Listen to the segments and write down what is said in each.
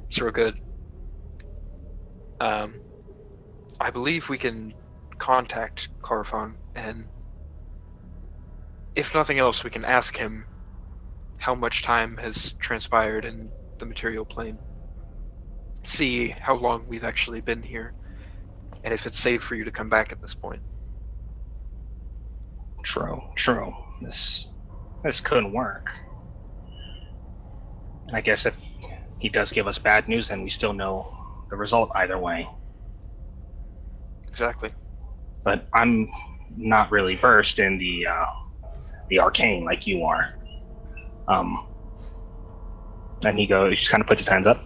It's real good. I believe we can contact Corfon, and if nothing else, we can ask him how much time has transpired in the material plane. See how long we've actually been here, and if it's safe for you to come back at this point. True. This couldn't work. And I guess if he does give us bad news, then we still know the result either way. Exactly. But I'm not really versed in the arcane like you are. And he just kind of puts his hands up.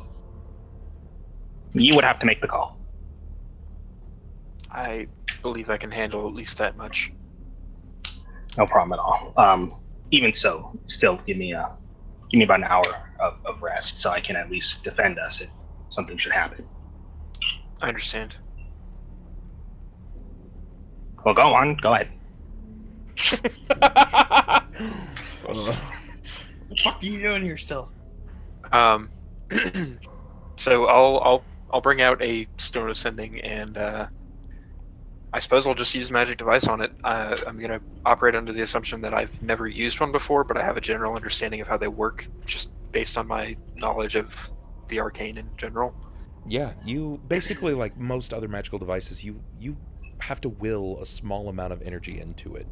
You would have to make the call. I believe I can handle at least that much. No problem at all. Even so, still give me about an hour of rest so I can at least defend us if something should happen. I understand. Well, go on. Go ahead. What the fuck are you doing here still? So I'll bring out a stone of sending, and I suppose I'll just use magic device on it. I'm gonna operate under the assumption that I've never used one before, but I have a general understanding of how they work, just based on my knowledge of the arcane in general. Yeah, you basically, like most other magical devices, you have to will a small amount of energy into it.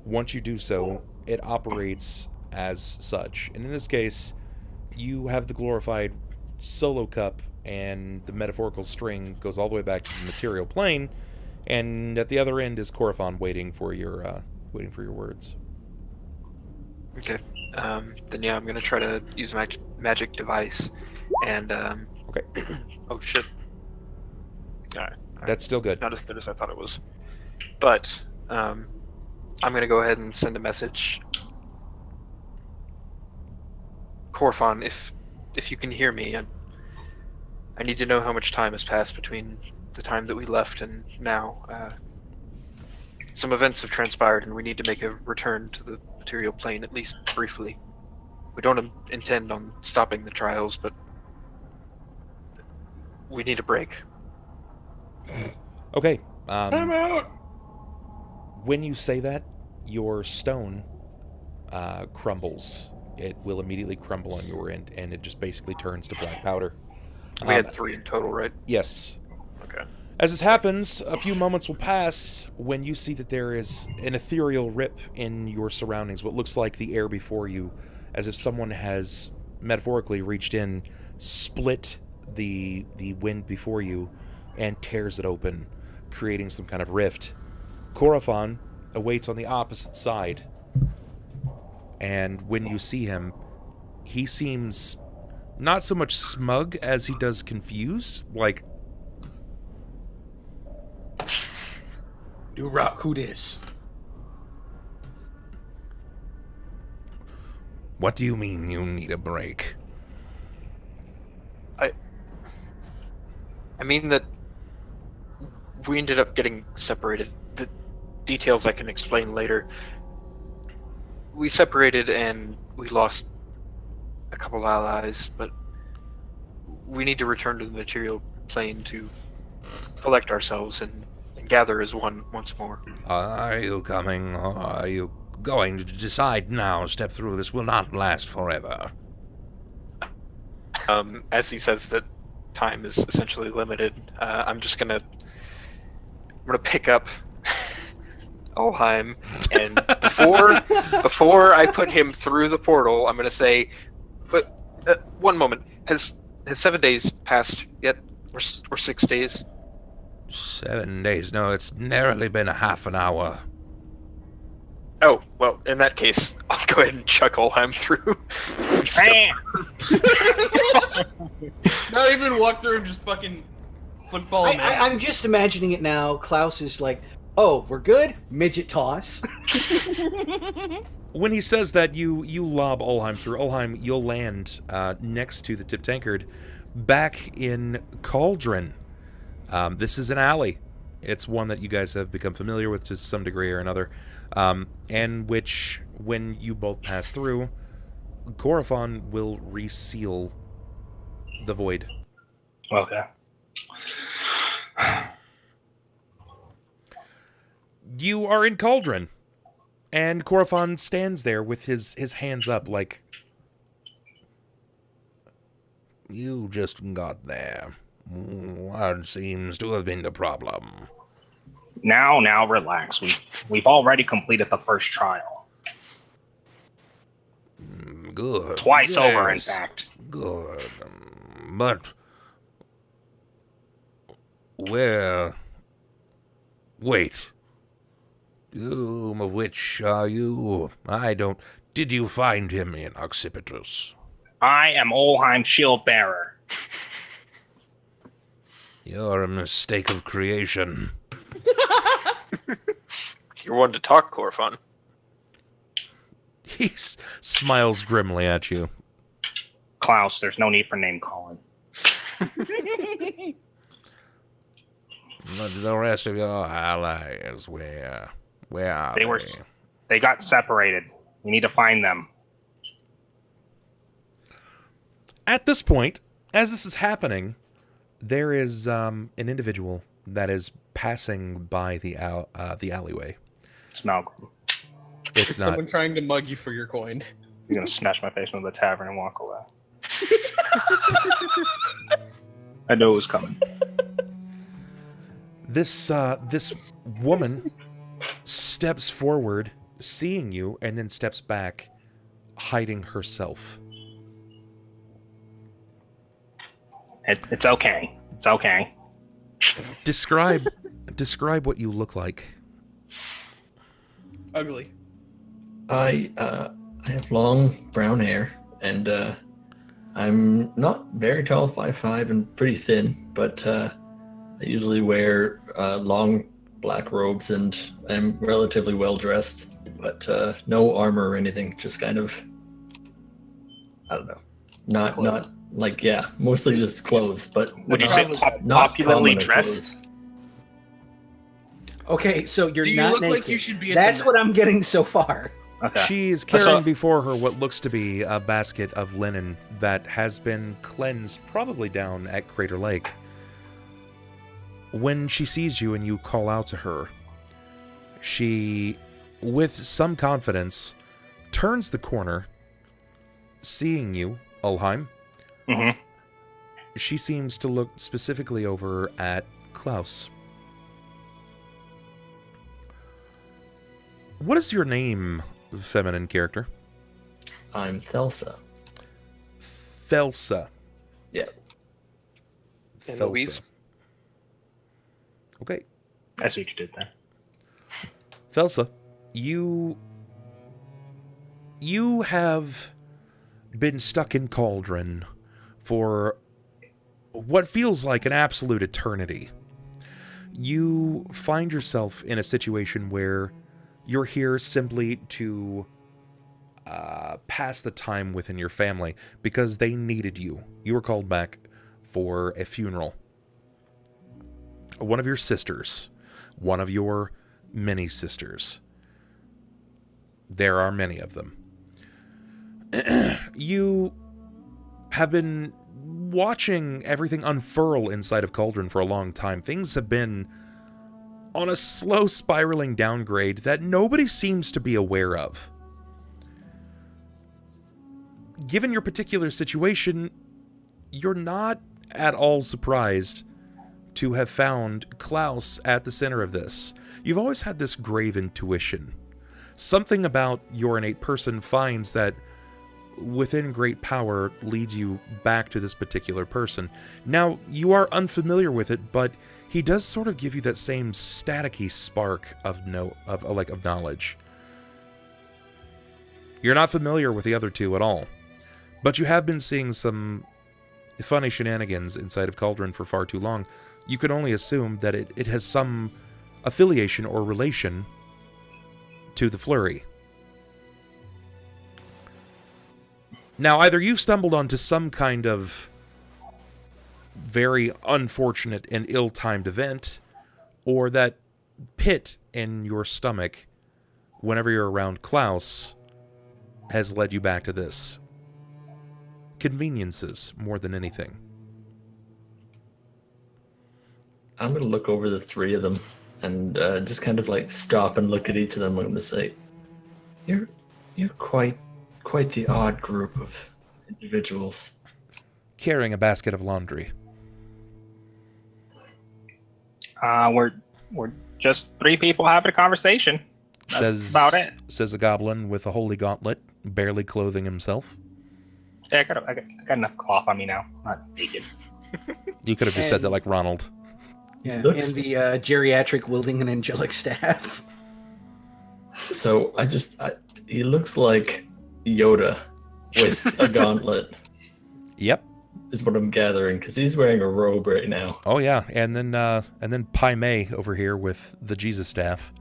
Once you do so, it operates as such. And in this case, you have the glorified solo cup, and the metaphorical string goes all the way back to the material plane, and at the other end is Corfon waiting for your words. Okay. Then yeah, I'm gonna try to use my magic device, and Okay. Oh shit. All right. That's still good. Not as good as I thought it was, but I'm gonna go ahead and send a message. Corfon, if you can hear me, I need to know how much time has passed between the time that we left and now. Some events have transpired, and we need to make a return to the material plane, at least briefly. We don't intend on stopping the trials, but we need a break. Okay. Time out! When you say that, your stone crumbles. It will immediately crumble on your end, and it just basically turns to black powder. We had 3 in total, right? Yes. Okay. As this happens, a few moments will pass when you see that there is an ethereal rip in your surroundings, what looks like the air before you, as if someone has metaphorically reached in, split the wind before you, and tears it open, creating some kind of rift. Corfon awaits on the opposite side, and when you see him, he seems not so much smug as he does confused, like, Do rock who this? what do you mean you need a break? I mean that we ended up getting separated. The details I can explain later. We separated and we lost a couple allies, but we need to return to the material plane to collect ourselves and gather as one once more. Are you coming, or are you going to decide now? Step through, this will not last forever. As he says that time is essentially limited, I'm gonna pick up Ulhime, and before I put him through the portal, I'm gonna say, but one moment, has 7 days passed yet, or 6 days? 7 days? No, it's narrowly been a half an hour. Oh, well, in that case, I'll go ahead and chuck Ulhime through. Not even walk through, just fucking football him in. I'm just imagining it now. Klaus is like, oh, we're good? Midget toss. When he says that, you lob Ulhime through. Ulhime, you'll land next to the tip tankard, back in Cauldron. This is an alley. It's one that you guys have become familiar with to some degree or another, and which, when you both pass through, Corfon will reseal the void. Okay. You are in Cauldron, and Korofon stands there with his hands up like, you just got there. What seems to have been the problem? Now, relax. We've already completed the first trial. Good. Twice over, in Yes. fact. Good. But where? Wait. Whom of which are you? I don't. Did you find him in Occipitus? I am Ulhime shield bearer. You're a mistake of creation. You're one to talk, Korofon. He smiles grimly at you. Klaus, there's no need for name calling. But the rest of your allies, where are they? They got separated. We need to find them. At this point, as this is happening, there is an individual that is passing by the alleyway. It's Malcolm. It's not. Someone trying to mug you for your coin. He's gonna smash my face into the tavern and walk away. I know it was coming. This woman steps forward, seeing you, and then steps back, hiding herself. It's okay. It's okay. Describe what you look like. Ugly. I have long brown hair, and I'm not very tall, 5'5", and pretty thin, but I usually wear long black robes, and I'm relatively well dressed, but no armor or anything. Just kind of, I don't know, not like mostly just clothes. But Would you say not opulently prominent dressed? clothes. Okay, so you're Do you not look naked. like you should be? That's what I'm getting so far. Okay. She's That's carrying what- before her what looks to be a basket of linen that has been cleansed probably down at Crater Lake. When she sees you and you call out to her, she, with some confidence, turns the corner, seeing you, Ulhime. Mm-hmm. She seems to look specifically over at Klaus. What is your name, feminine character? I'm Thelsa. Thelsa. Yeah. And Thelsa. Louise. Okay. I see what you did there. Thelsa, you have been stuck in Cauldron for what feels like an absolute eternity. You find yourself in a situation where you're here simply to pass the time within your family because they needed you. You were called back for a funeral. One of your sisters, one of your many sisters. There are many of them. You have been watching everything unfurl inside of Cauldron for a long time. Things have been on a slow spiraling downgrade that nobody seems to be aware of. Given your particular situation, you're not at all surprised to have found Klaus at the center of this. You've always had this grave intuition. Something about your innate person finds that within great power leads you back to this particular person. Now, you are unfamiliar with it, but he does sort of give you that same staticky spark of knowledge. You're not familiar with the other two at all, but you have been seeing some funny shenanigans inside of Cauldron for far too long. You can only assume that it has some affiliation or relation to the Flurry. Now, either you've stumbled onto some kind of very unfortunate and ill-timed event, or that pit in your stomach, whenever you're around Klaus, has led you back to this. Conveniences, more than anything. I'm gonna look over the three of them and just kind of like stop and look at each of them. I'm gonna say, "You're quite the odd group of individuals." Carrying a basket of laundry. We're just three people having a conversation. That's about it. Says a goblin with a holy gauntlet, barely clothing himself. Yeah, I got enough cloth on me now. I'm not naked. You could have just said that like Ronald. Yeah, Looks- and the geriatric wielding an angelic staff. So he looks like Yoda with a gauntlet, Yep. is what I'm gathering, because he's wearing a robe right now. Oh yeah, and then Pai Mei over here with the Jesus staff.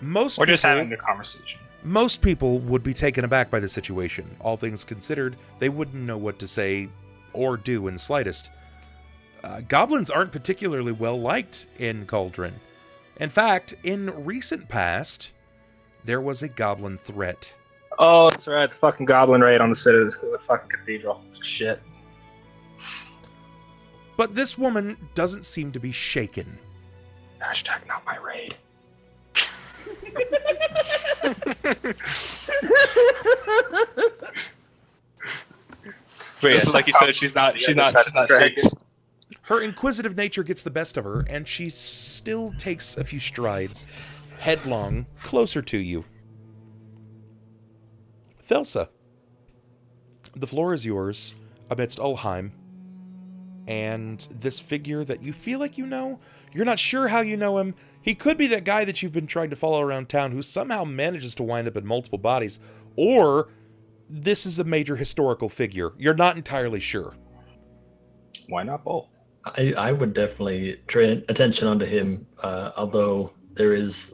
We're just having a conversation. Most people would be taken aback by the situation. All things considered, they wouldn't know what to say or do in the slightest. Goblins aren't particularly well liked in Cauldron. In fact, in recent past, there was a goblin threat. Oh, that's right. The fucking goblin raid on the city of the fucking cathedral. Shit. But this woman doesn't seem to be shaken. Hashtag not my raid. Just like you said, she's not shaken. Her inquisitive nature gets the best of her, and she still takes a few strides, headlong, closer to you. Thelsa, the floor is yours, amidst Ulhime, and this figure that you feel like you know. You're not sure how you know him. He could be that guy that you've been trying to follow around town who somehow manages to wind up in multiple bodies, or this is a major historical figure. You're not entirely sure. Why not both? I would definitely train attention onto him, although there is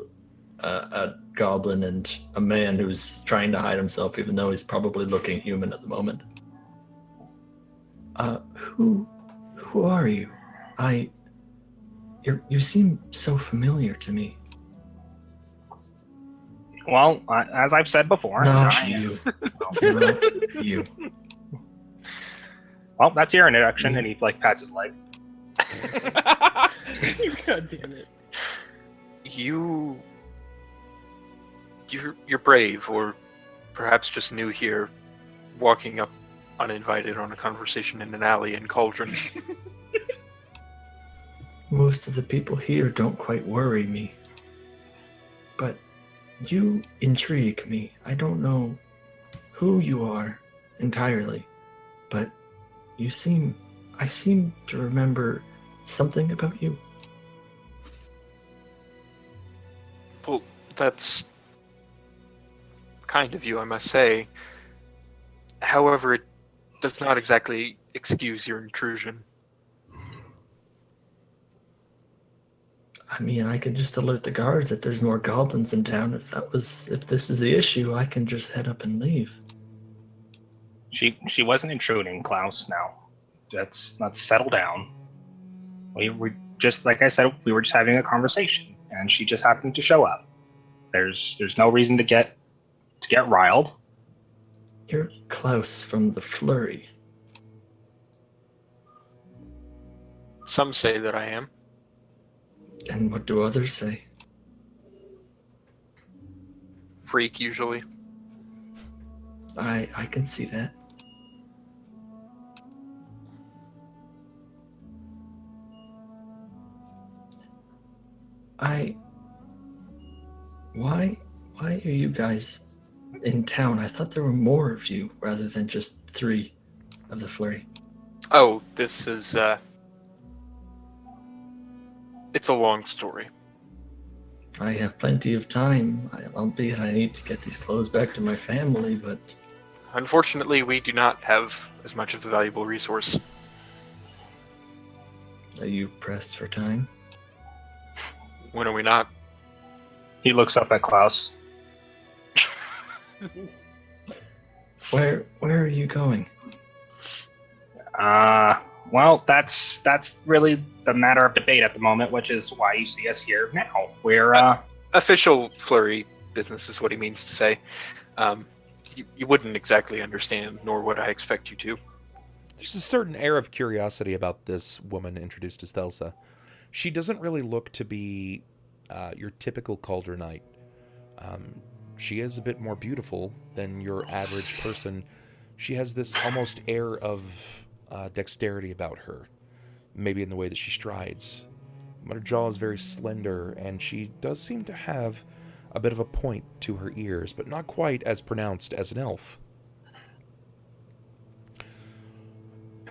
a goblin and a man who's trying to hide himself, even though he's probably looking human at the moment. Who are you? You seem so familiar to me. Well, as I've said before, Not you. Not you. Well, that's your introduction, and he like pats his leg. God damn it. You're brave, or perhaps just new here, walking up uninvited on a conversation in an alley in Cauldron. Most of the people here don't quite worry me. But you intrigue me. I don't know who you are entirely, but I seem to remember something about you. Well, that's kind of you, I must say. However, it does not exactly excuse your intrusion. I mean, I can just alert the guards that there's more goblins in town. If this is the issue, I can just head up and leave. She wasn't intruding, Klaus. Now, let's settle down. We were just, like I said, we were just having a conversation, and she just happened to show up. There's no reason to get riled. You're Klaus from the Flurry. Some say that I am. And what do others say? Freak, usually. I can see that. Why are you guys in town? I thought there were more of you rather than just 3 of the Flurry. Oh, this is, it's a long story. I have plenty of time, albeit I need to get these clothes back to my family, but... Unfortunately, we do not have as much of a valuable resource. Are you pressed for time? When are we not? He looks up at Klaus. Where are you going? Well, that's really the matter of debate at the moment, which is why you see us here now. We're Official Flurry business is what he means to say. You wouldn't exactly understand, nor would I expect you to. There's a certain air of curiosity about this woman introduced as Thelsa. She doesn't really look to be your typical Calder Knight. She is a bit more beautiful than your average person. She has this almost air of dexterity about her, maybe in the way that she strides. But her jaw is very slender, and she does seem to have a bit of a point to her ears, but not quite as pronounced as an elf.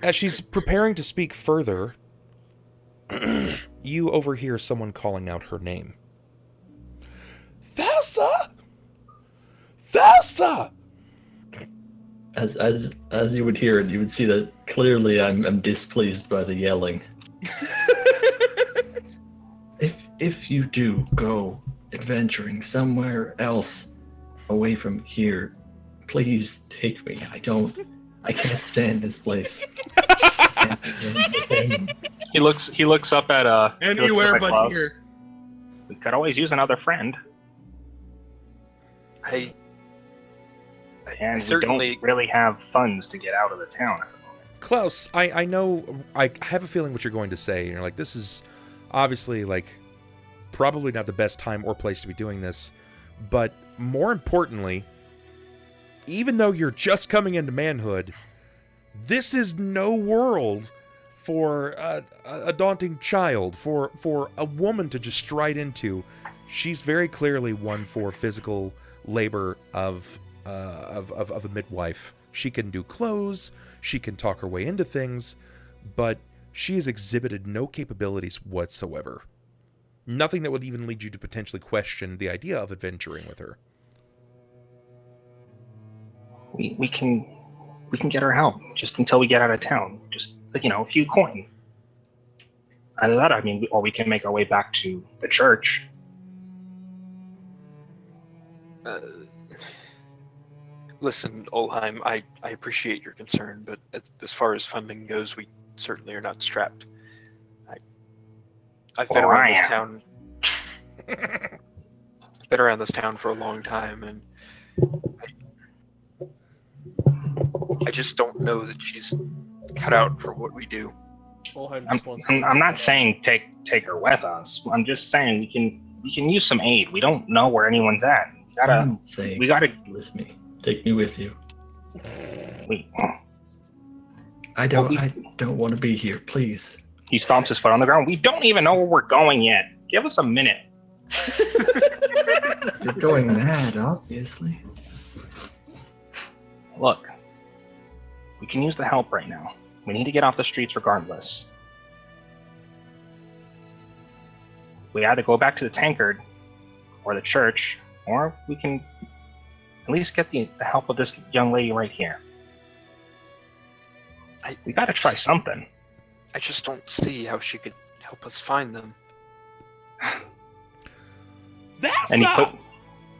As she's preparing to speak further, you overhear someone calling out her name. Thelsa! Thelsa! As you would hear it, you would see that clearly I'm displeased by the yelling. If you do go adventuring somewhere else away from here, please take me. I can't stand this place. He looks up at Anywhere but Klaus. here. We could always use another friend. And certainly we don't really have funds to get out of the town at the moment. Klaus, I know, I have a feeling what you're going to say. You're like, this is obviously, like, probably not the best time or place to be doing this. But more importantly, even though you're just coming into manhood, this is no world for a daunting child, for a woman to just stride into. She's very clearly one for physical labor of a midwife. She can do clothes, she can talk her way into things, but she has exhibited no capabilities whatsoever. Nothing that would even lead you to potentially question the idea of adventuring with her. We can get her help just until we get out of town. Just like, a few coin. Either that, or we can make our way back to the church. Listen, Ulhime, I appreciate your concern, but as far as funding goes, we certainly are not strapped. I've been around this town. Been around this town for a long time, and I just don't know that she's cut out for what we do. I'm not saying take her with us. I'm just saying we can use some aid. We don't know where anyone's at. We gotta with me. Take me with you. We. I don't want to be here, please. He stomps his foot on the ground. We don't even know where we're going yet. Give us a minute. You're going mad, obviously. Look, we can use the help right now. We need to get off the streets regardless. We either go back to the tankard or the church, or we can at least get the help of this young lady right here. We gotta try something. I just don't see how she could help us find them. That's and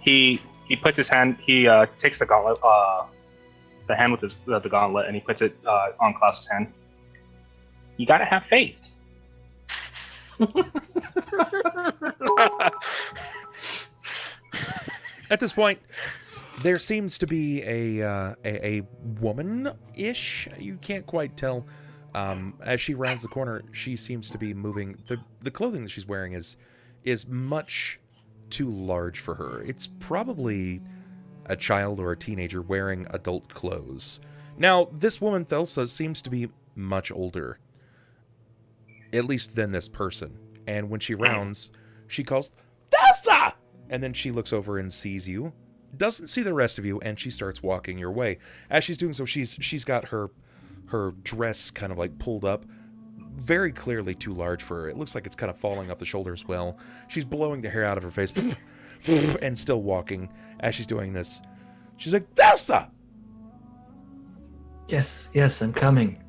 he puts his hand. He takes the gauntlet, the hand with the gauntlet, and he puts it on Klaus's hand. You gotta have faith. At this point, there seems to be a woman-ish. You can't quite tell. As she rounds the corner, she seems to be moving. The clothing that she's wearing is much too large for her. It's probably a child or a teenager wearing adult clothes. Now, this woman, Thelsa, seems to be much older, at least than this person. And when she rounds, she calls, Thelsa! And then she looks over and sees you, doesn't see the rest of you, and she starts walking your way. As she's doing so, she's got her dress kind of like pulled up, very clearly too large for her. It looks like it's kind of falling off the shoulder as well. She's blowing the hair out of her face and still walking. As she's doing this, she's like, Thelsa! Yes, I'm coming.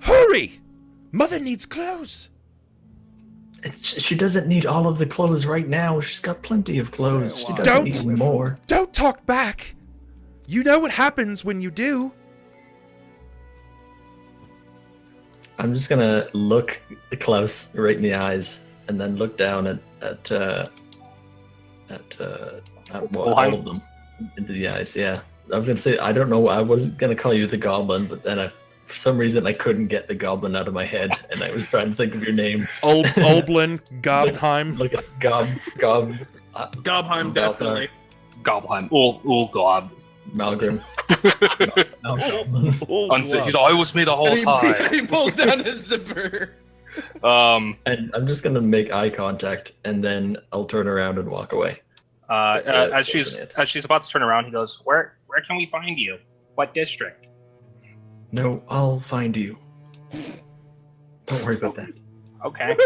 Hurry! Mother needs clothes. She doesn't need all of the clothes right now. She's got plenty of clothes. She doesn't need more. Don't talk back. You know what happens when you do. I'm just gonna look Klaus right in the eyes, and then look down at all of them. Into the eyes, yeah. I was gonna say, I don't know. I was gonna call you the Goblin, but then for some reason I couldn't get the Goblin out of my head, and I was trying to think of your name. Oldblin, Gobheim. Like a Gobheim, definitely. Goblin. Gob. Malgrim. He's all, I was me the whole time. He pulls down his zipper. And I'm just gonna make eye contact, and then I'll turn around and walk away. As she's about to turn around, he goes, Where can we find you? What district? No, I'll find you. Don't worry about that. Okay.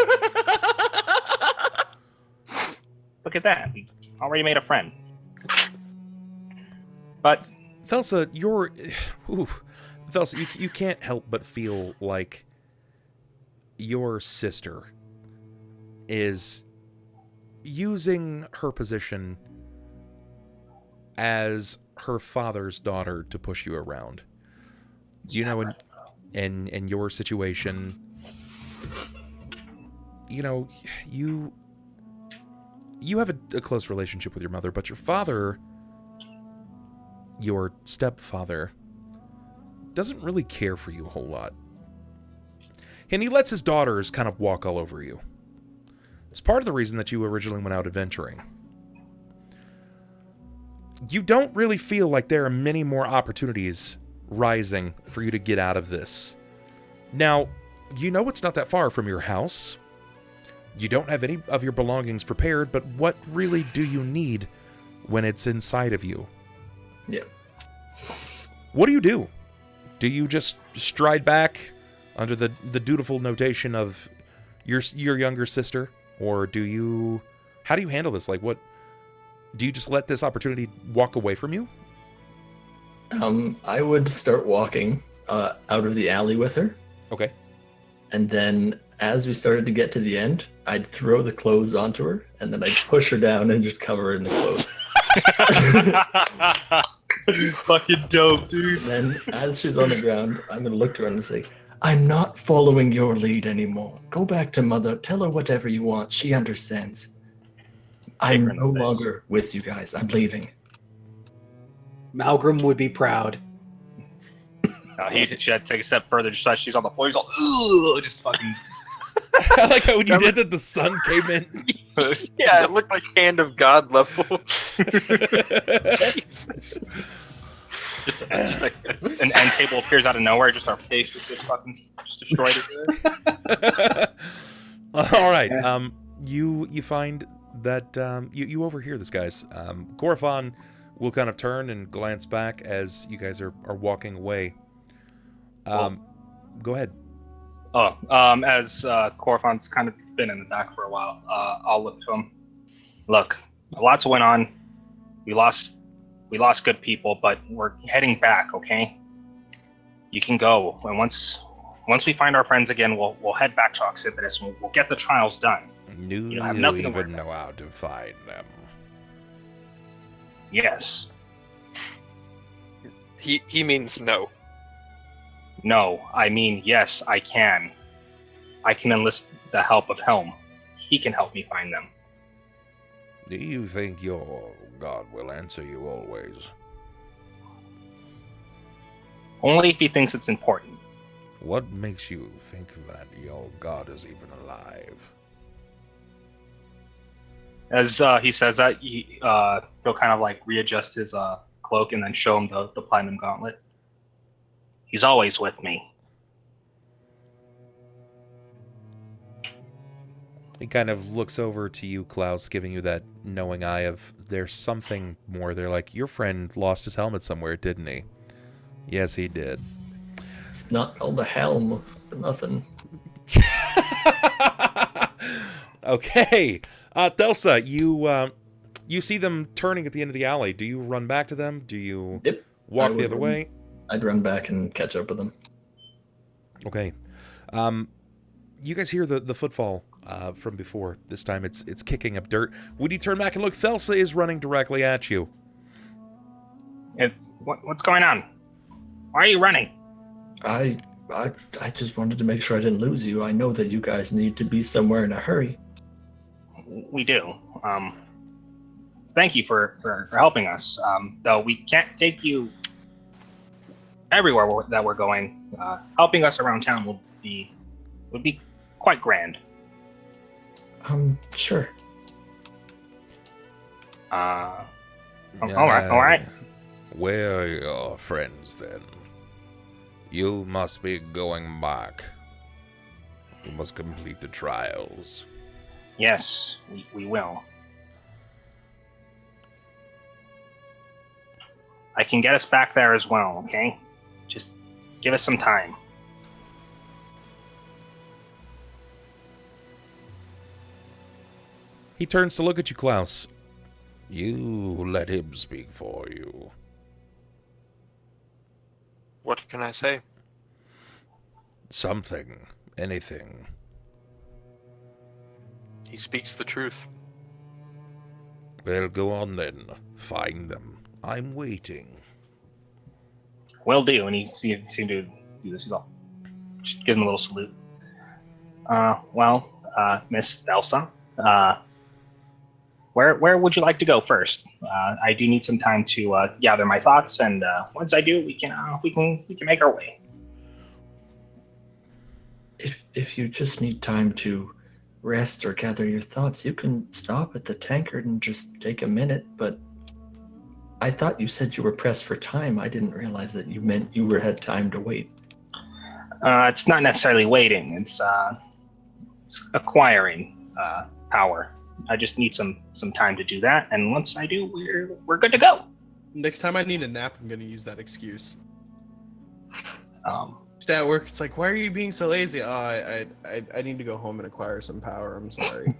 Look at that. We already made a friend. But Thelsa, Thelsa, you can't help but feel like your sister is using her position as her father's daughter to push you around. You know, in your situation, you know, you have a close relationship with your mother, but your father, your stepfather, doesn't really care for you a whole lot. And he lets his daughters kind of walk all over you. It's part of the reason that you originally went out adventuring. You don't really feel like there are many more opportunities rising for you to get out of this. Now, you know it's not that far from your house. You don't have any of your belongings prepared, but what really do you need when it's inside of you? Yeah. What do? Do you just stride back under the dutiful notation of your younger sister? Or how do you handle this? Like, what, do you just let this opportunity walk away from you? I would start walking out of the alley with her. Okay. And then as we started to get to the end, I'd throw the clothes onto her, and then I'd push her down and just cover her in the clothes. Fucking dope, dude. And then as she's on the ground, I'm going to look to her and say, I'm not following your lead anymore. Go back to Mother. Tell her whatever you want. She understands. I'm no longer with you guys. I'm leaving. Malgrim would be proud. She had to take a step further, just as she's on the floor. He's all, ugh, just fucking. I like how when you did that, the sun came in. Yeah, it looked like Hand of God level. Just like an end table appears out of nowhere, just our face just fucking just destroyed it. All right. You find that you overhear this, guys. Gorfon will kind of turn and glance back as you guys are walking away. Go ahead. As Corfon's kind of been in the back for a while, I'll look to him. Look, lots went on. We lost good people, but we're heading back. Okay, you can go. And once we find our friends again, we'll head back to Oxybitus and we'll get the trials done. You have nothing even know how to find them. Yes. He means no. No, I mean yes, I can. I can enlist the help of Helm. He can help me find them. Do you think your God will answer you always? Only if he thinks it's important. What makes you think that your God is even alive? As he says that, he'll kind of like readjust his cloak and then show him the platinum gauntlet. He's always with me. He kind of looks over to you, Klaus, giving you that knowing eye of there's something more. They're like, your friend lost his helmet somewhere, didn't he? Yes, he did. It's not called the helm for nothing. Okay. Thelsa, you see them turning at the end of the alley. Do you run back to them? Do you walk the other way? I'd run back and catch up with them. Okay. You guys hear the footfall from before. This time it's kicking up dirt. When you turn back and look, Thelsa is running directly at you. What's going on? Why are you running? I just wanted to make sure I didn't lose you. I know that you guys need to be somewhere in a hurry. We do. thank you for helping us. Though we can't take you everywhere that we're going. Helping us around town would be quite grand. Sure. All right. Where are your friends then? You must be going back. You must complete the trials. Yes, we will. I can get us back there as well, okay? Just give us some time. He turns to look at you, Klaus. You let him speak for you. What can I say? Something. Anything. He speaks the truth. Well, go on then. Find them. I'm waiting. Will do, and he seemed to do this. He's all, just give him a little salute. Miss Thelsa, where would you like to go first? I do need some time to gather my thoughts, and once I do, we can make our way. If you just need time to rest or gather your thoughts, you can stop at the tankard and just take a minute, but I thought you said you were pressed for time. I didn't realize that you meant you had time to wait. It's not necessarily waiting. It's acquiring power. I just need some time to do that, and once I do, we're good to go. Next time I need a nap, I'm gonna use that excuse. Um, Just at work, it's like, why are you being so lazy? Oh, I need to go home and acquire some power. I'm sorry.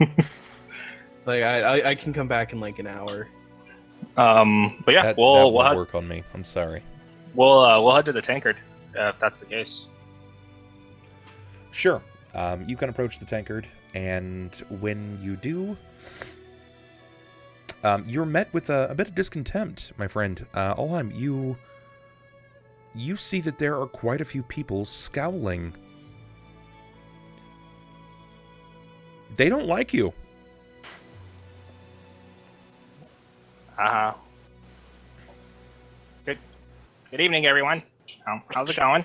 Like I can come back in like an hour. but yeah, That we'll won't work on me. I'm sorry. we'll head to the tankard if that's the case. Sure. You can approach the tankard, and when you do, you're met with a bit of discontent, my friend. Ulhime, you see that there are quite a few people scowling. They don't like you. Good evening, everyone. How's it going?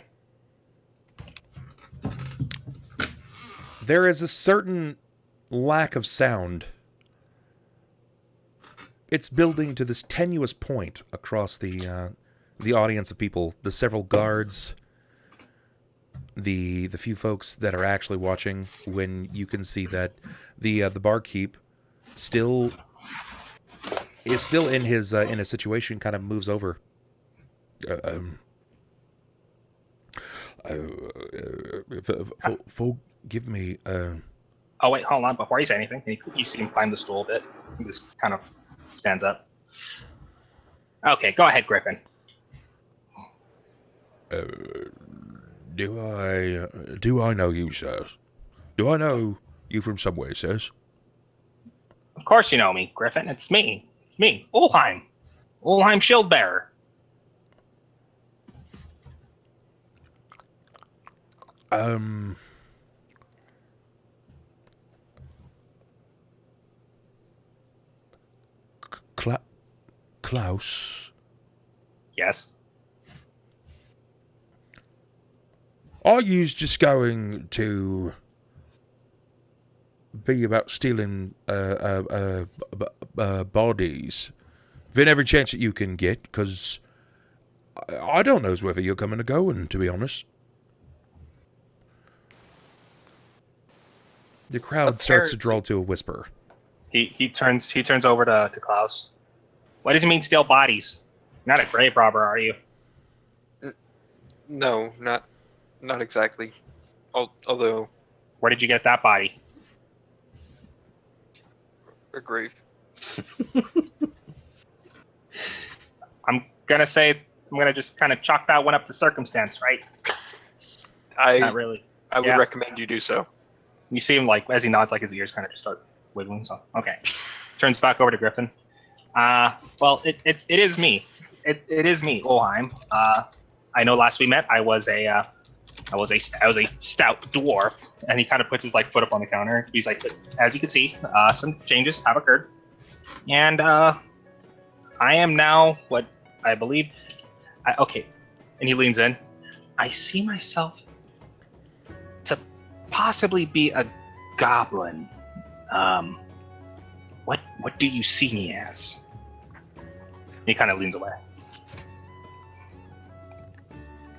There is a certain lack of sound. It's building to this tenuous point across the audience of people, the several guards, the few folks that are actually watching. When you can see that the barkeep is still in his situation, kind of moves over. Forgive me. Oh wait, hold on. Before you say anything, you see him climb the stool a bit. He just kind of stands up. Okay, go ahead, Griffin. Do I know you, sirs? Do I know you from somewhere, sirs? Of course you know me, Griffin. It's me, Ulhime Shieldbearer. Klaus? Yes. Are you just going to be about stealing bodies in every chance that you can get? Because I don't know whether you're coming or going, to be honest. The crowd starts to draw to a whisper. He turns over to Klaus. What does it mean, steal bodies? You're not a grave robber, are you? No, not exactly. Although Where did you get that body? a grave. I'm gonna just kind of chalk that one up to circumstance, right? Not really. I would recommend you do so. You see him, like, as he nods, like, his ears kind of just start wiggling, so, okay. Turns back over to Griffin. Well, it is me. It is me, Ulhime. I know last we met, I was a stout dwarf, and he kind of puts his, like, foot up on the counter. He's like, as you can see, some changes have occurred. And, I am now what I believe. Okay, and he leans in. I see myself to possibly be a goblin. What do you see me as? He kind of leans away.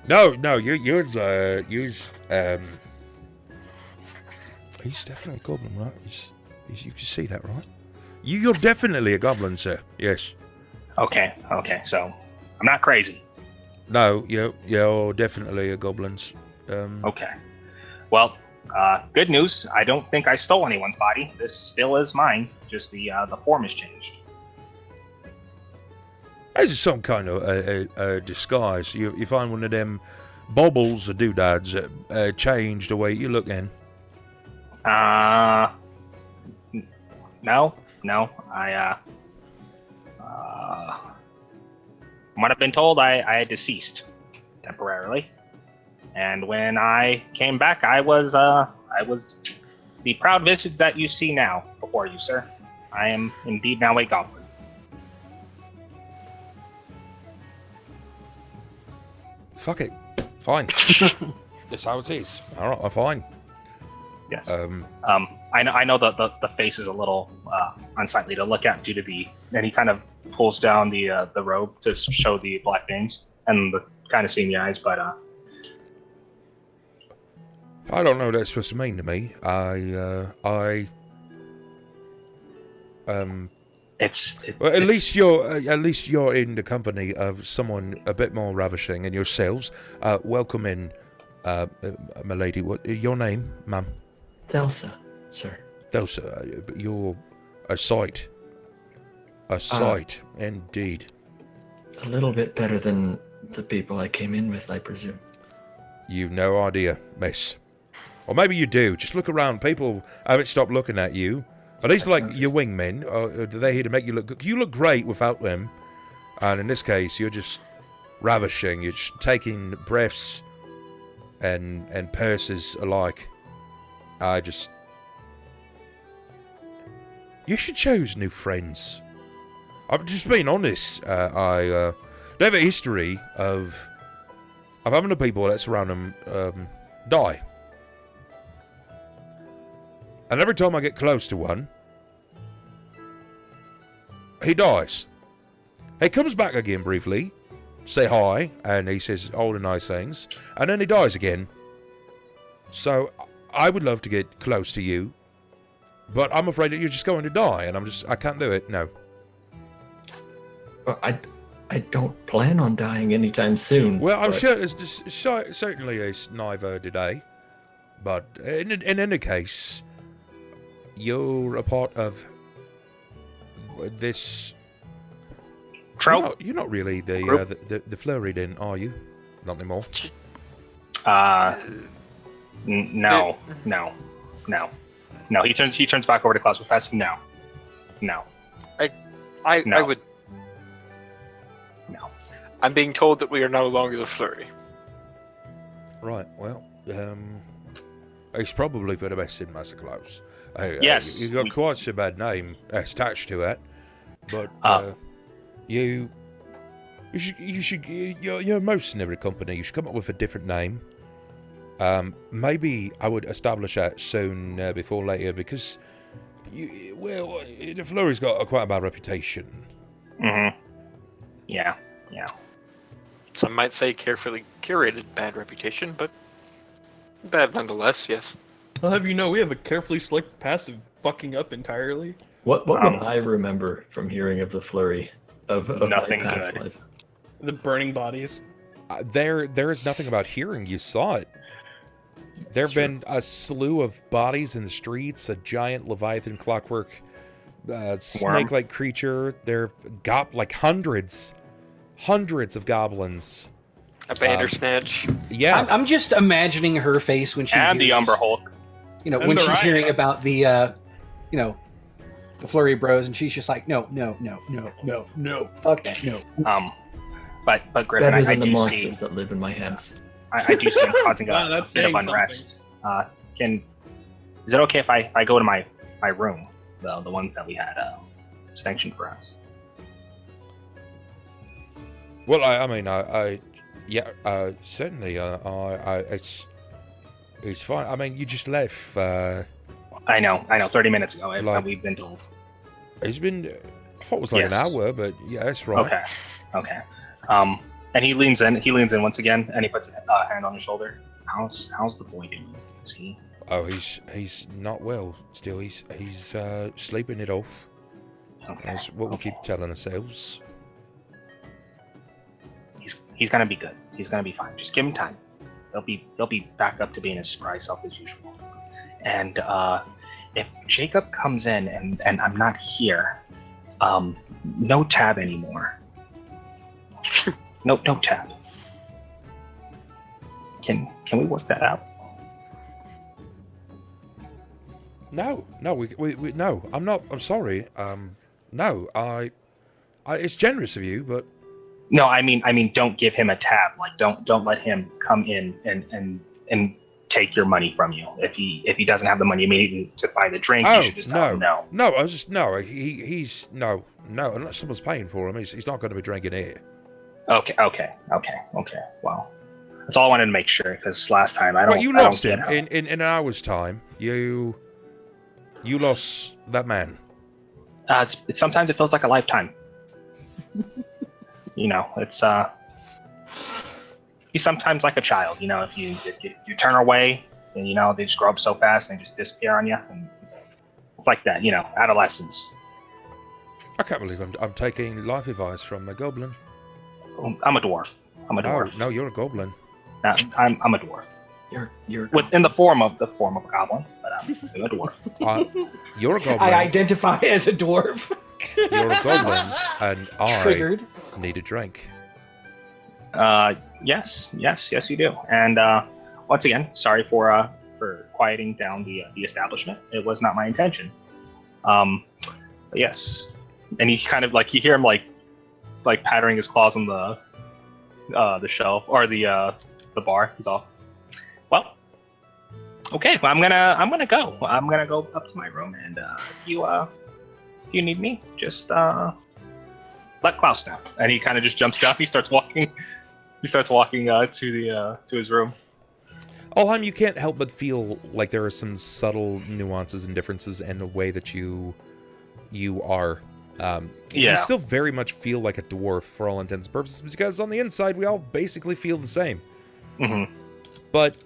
No, you're he's definitely a goblin, right? You can see that, right? You're definitely a goblin, sir. Yes. Okay, so I'm not crazy. No, you're definitely a goblin. Okay. Well, good news. I don't think I stole anyone's body. This still is mine. Just the form has changed. This is some kind of a disguise. You find one of them baubles or doodads that change the way you look in. No. From what I've been told, I deceased temporarily, and when I came back, I was the proud visage that you see now before you, sir. I am indeed now a goblin. Fuck it. Fine. That's how it is. All right, I'm fine. Yes. I know the face is a little unsightly to look at due to and he kind of pulls down the robe to show the black veins and the kind of seamy eyes, but I don't know what that's supposed to mean to me. Well, at least you're in the company of someone a bit more ravishing, and yourselves welcome in, my lady. What your name, ma'am? Thelsa, sir. Thelsa, you're a sight. A sight, indeed. A little bit better than the people I came in with, I presume. You've no idea, miss. Or maybe you do. Just look around. People haven't stopped looking at you. Are these like your wingmen? Or are they here to make you look good? You look great without them. And in this case, you're just ravishing. You're just taking breaths and purses alike. You should choose new friends. I'm just being honest. They have a history of having the people that surround them die. And every time I get close to one, he dies. He comes back again briefly, say hi, and he says all the nice things, and then he dies again. So I would love to get close to you, but I'm afraid that you're just going to die, and I can't do it, no. Well, I don't plan on dying anytime soon. Well, I'm sure certainly is neither today, but in any case, you're a part of this. Trout? You're not really the flurry, then, are you? Not anymore. No. He turns back over to Klaus with fast. No. I would. No. I'm being told that we are no longer the flurry. Right. Well, it's probably for the best in Master Klaus. Yes. You've got quite a bad name attached to it, but you're most in every company. You should come up with a different name. Maybe I would establish that soon before later, because the flurry's got quite a bad reputation. Mm-hmm. Yeah. Some might say carefully curated bad reputation, but bad nonetheless, yes. I'll have you know, we have a carefully selected passive fucking up entirely. What would I remember from hearing of the flurry of nothing my past good. life? The burning bodies. There is nothing about hearing. You saw it. There have been a slew of bodies in the streets, a giant Leviathan clockwork snake-like creature. There got like hundreds of goblins. A Bandersnatch. Yeah. I'm just imagining her face when she And the hears, Umber Hulk. You know, And when the she's Riot. hearing about the, the Flurry Bros, and she's just like, no, fuck that, no. But Griffin, Better I than the do monsters see. that live in my house. I do see him causing Wow, a that's bit of saying unrest. Is it okay if I go to my room, the ones that we had sanctioned for us? Well, I mean, certainly, it's fine. I mean, you just left. I know. 30 minutes ago, Like- we've been told. It's been. I thought it was like Yes. an hour, but yeah, that's right. Okay. And he leans in. once again, and he puts a hand on his shoulder. How's the boy doing? Is he? Oh, he's not well still. He's sleeping it off. Okay. That's what we okay. keep telling ourselves. He's gonna be good. He's gonna be fine. Just give him time. He'll be back up to being his spry self as usual. And if Jacob comes in and I'm not here, no tab anymore. No tab. Can we work that out? No, we no. I'm not. I'm sorry. No, I it's generous of you, but No, I mean, don't give him a tab. Like, don't let him come in and take your money from you. If he doesn't have the money immediately to buy the drink, you should just tell him no. No, I was just no. He's no. Unless someone's paying for him, he's not going to be drinking here. Okay. Well, that's all I wanted to make sure, because last time I don't. Well, you I lost don't him get in an hour's time. You lost that man. It's sometimes it feels like a lifetime. It's he's sometimes like a child. If you turn away, and they just grow up so fast and they just disappear on you, and it's like that. Adolescence. I can't believe I'm taking life advice from a goblin. I'm a dwarf. No, you're a goblin. No, I'm a dwarf. You're In the form of a goblin, but I'm a dwarf. You're a goblin. I identify as a dwarf. You're a goblin, and I Triggered. need a drink. Yes, you do. And once again, sorry for quieting down the establishment. It was not my intention. But yes, and he kind of you hear him like pattering his claws on the shelf or the bar. He's all, well, okay. Well, I'm gonna go. I'm gonna go up to my room, and if you need me, just let Klaus know. And he kind of just jumps down. He starts walking. To his room. Ulhime, you can't help but feel like there are some subtle nuances and differences in the way that you are. You still very much feel like a dwarf for all intents and purposes, because on the inside we all basically feel the same. Mm-hmm. But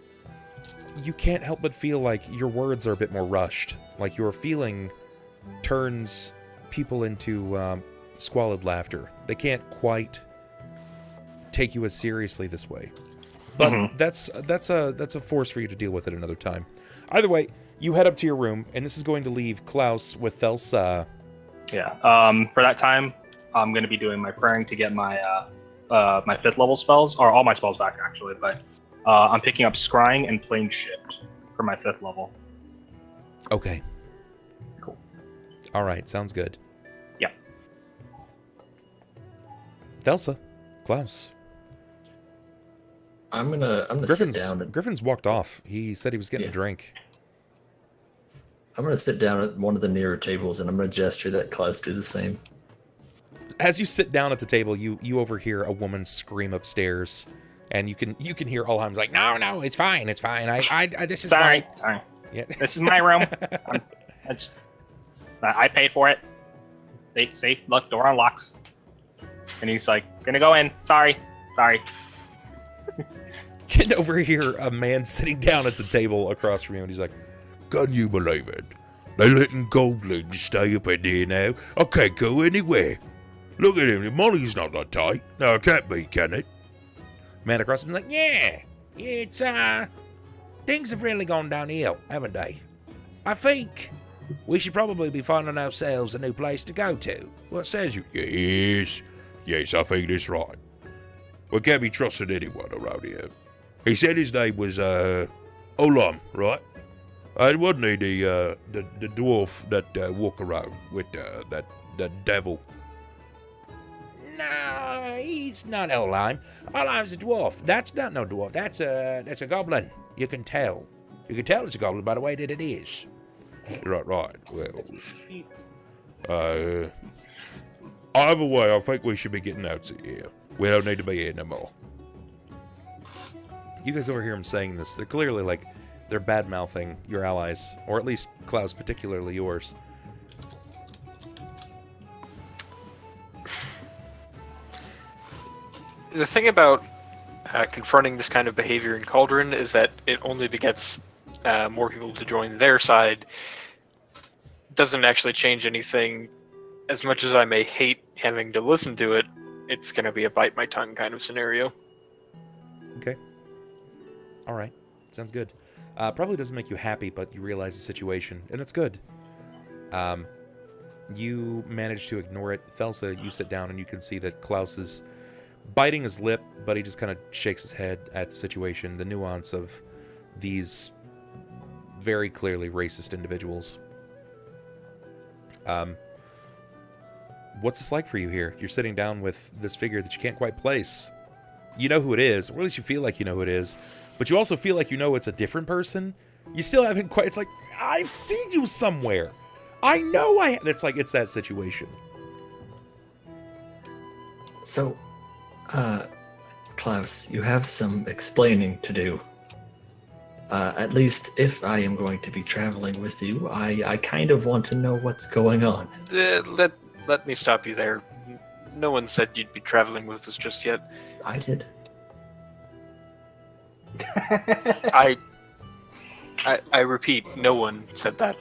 you can't help but feel like your words are a bit more rushed. Like your feeling turns people into squalid laughter. They can't quite take you as seriously this way. But that's a force for you to deal with at another time. Either way, you head up to your room, and this is going to leave Klaus with Thelsa. Yeah. For that time, I'm going to be doing my praying to get my my 5th level spells, or all my spells back actually. But I'm picking up scrying and plane shift for my 5th level. Okay. Cool. All right. Sounds good. Yeah. Thelsa, Klaus. I'm gonna sit down. Griffin's walked off. He said he was getting a drink. I'm gonna sit down at one of the nearer tables, and I'm gonna gesture that Klaus do the same. As you sit down at the table, you overhear a woman scream upstairs, and you can hear Ulhime's like, no, it's fine. I this is Sorry. Yeah. This is my room. I paid for it. See, look, door unlocks. And he's like, gonna go in. Sorry. Can overhear a man sitting down at the table across from you, and he's like, "Can you believe it? They're letting goblins stay up in there now. I can't go anywhere. Look at him, the money's not that tight. No, it can't be, can it?" Man across from him's like, yeah, it's, things have really gone downhill, haven't they? I think we should probably be finding ourselves a new place to go to. What says you? Yes, I think that's right. We can't be trusting anyone around here. He said his name was, Ulhime, right? And wasn't he the dwarf that walk around with that devil? No, he's not Ulhime. Ulhime's a dwarf. That's not no dwarf. That's a goblin. You can tell. You can tell it's a goblin by the way that it is. Right. Well, either way, I think we should be getting out of here. We don't need to be here no more. You guys overhear him saying this. They're clearly, like, they're bad-mouthing your allies. Or at least, Klaus, particularly yours. The thing about confronting this kind of behavior in Cauldron is that it only begets more people to join their side. Doesn't actually change anything. As much as I may hate having to listen to it, it's going to be a bite my tongue kind of scenario. Okay. Alright. Sounds good. Probably doesn't make you happy, but you realize the situation, and it's good. You manage to ignore it. Thelsa, you sit down and you can see that Klaus is biting his lip, but he just kind of shakes his head at the situation, the nuance of these very clearly racist individuals. What's this like for you here? You're sitting down with this figure that you can't quite place. You know who it is, or at least you feel like you know who it is, but you also feel like you know it's a different person. You still haven't quite... It's like, I've seen you somewhere. I know I... It's like, it's that situation. So, Klaus, you have some explaining to do. At least if I am going to be traveling with you, I kind of want to know what's going on. Let me stop you there. No one said you'd be traveling with us just yet. I did. I repeat, no one said that.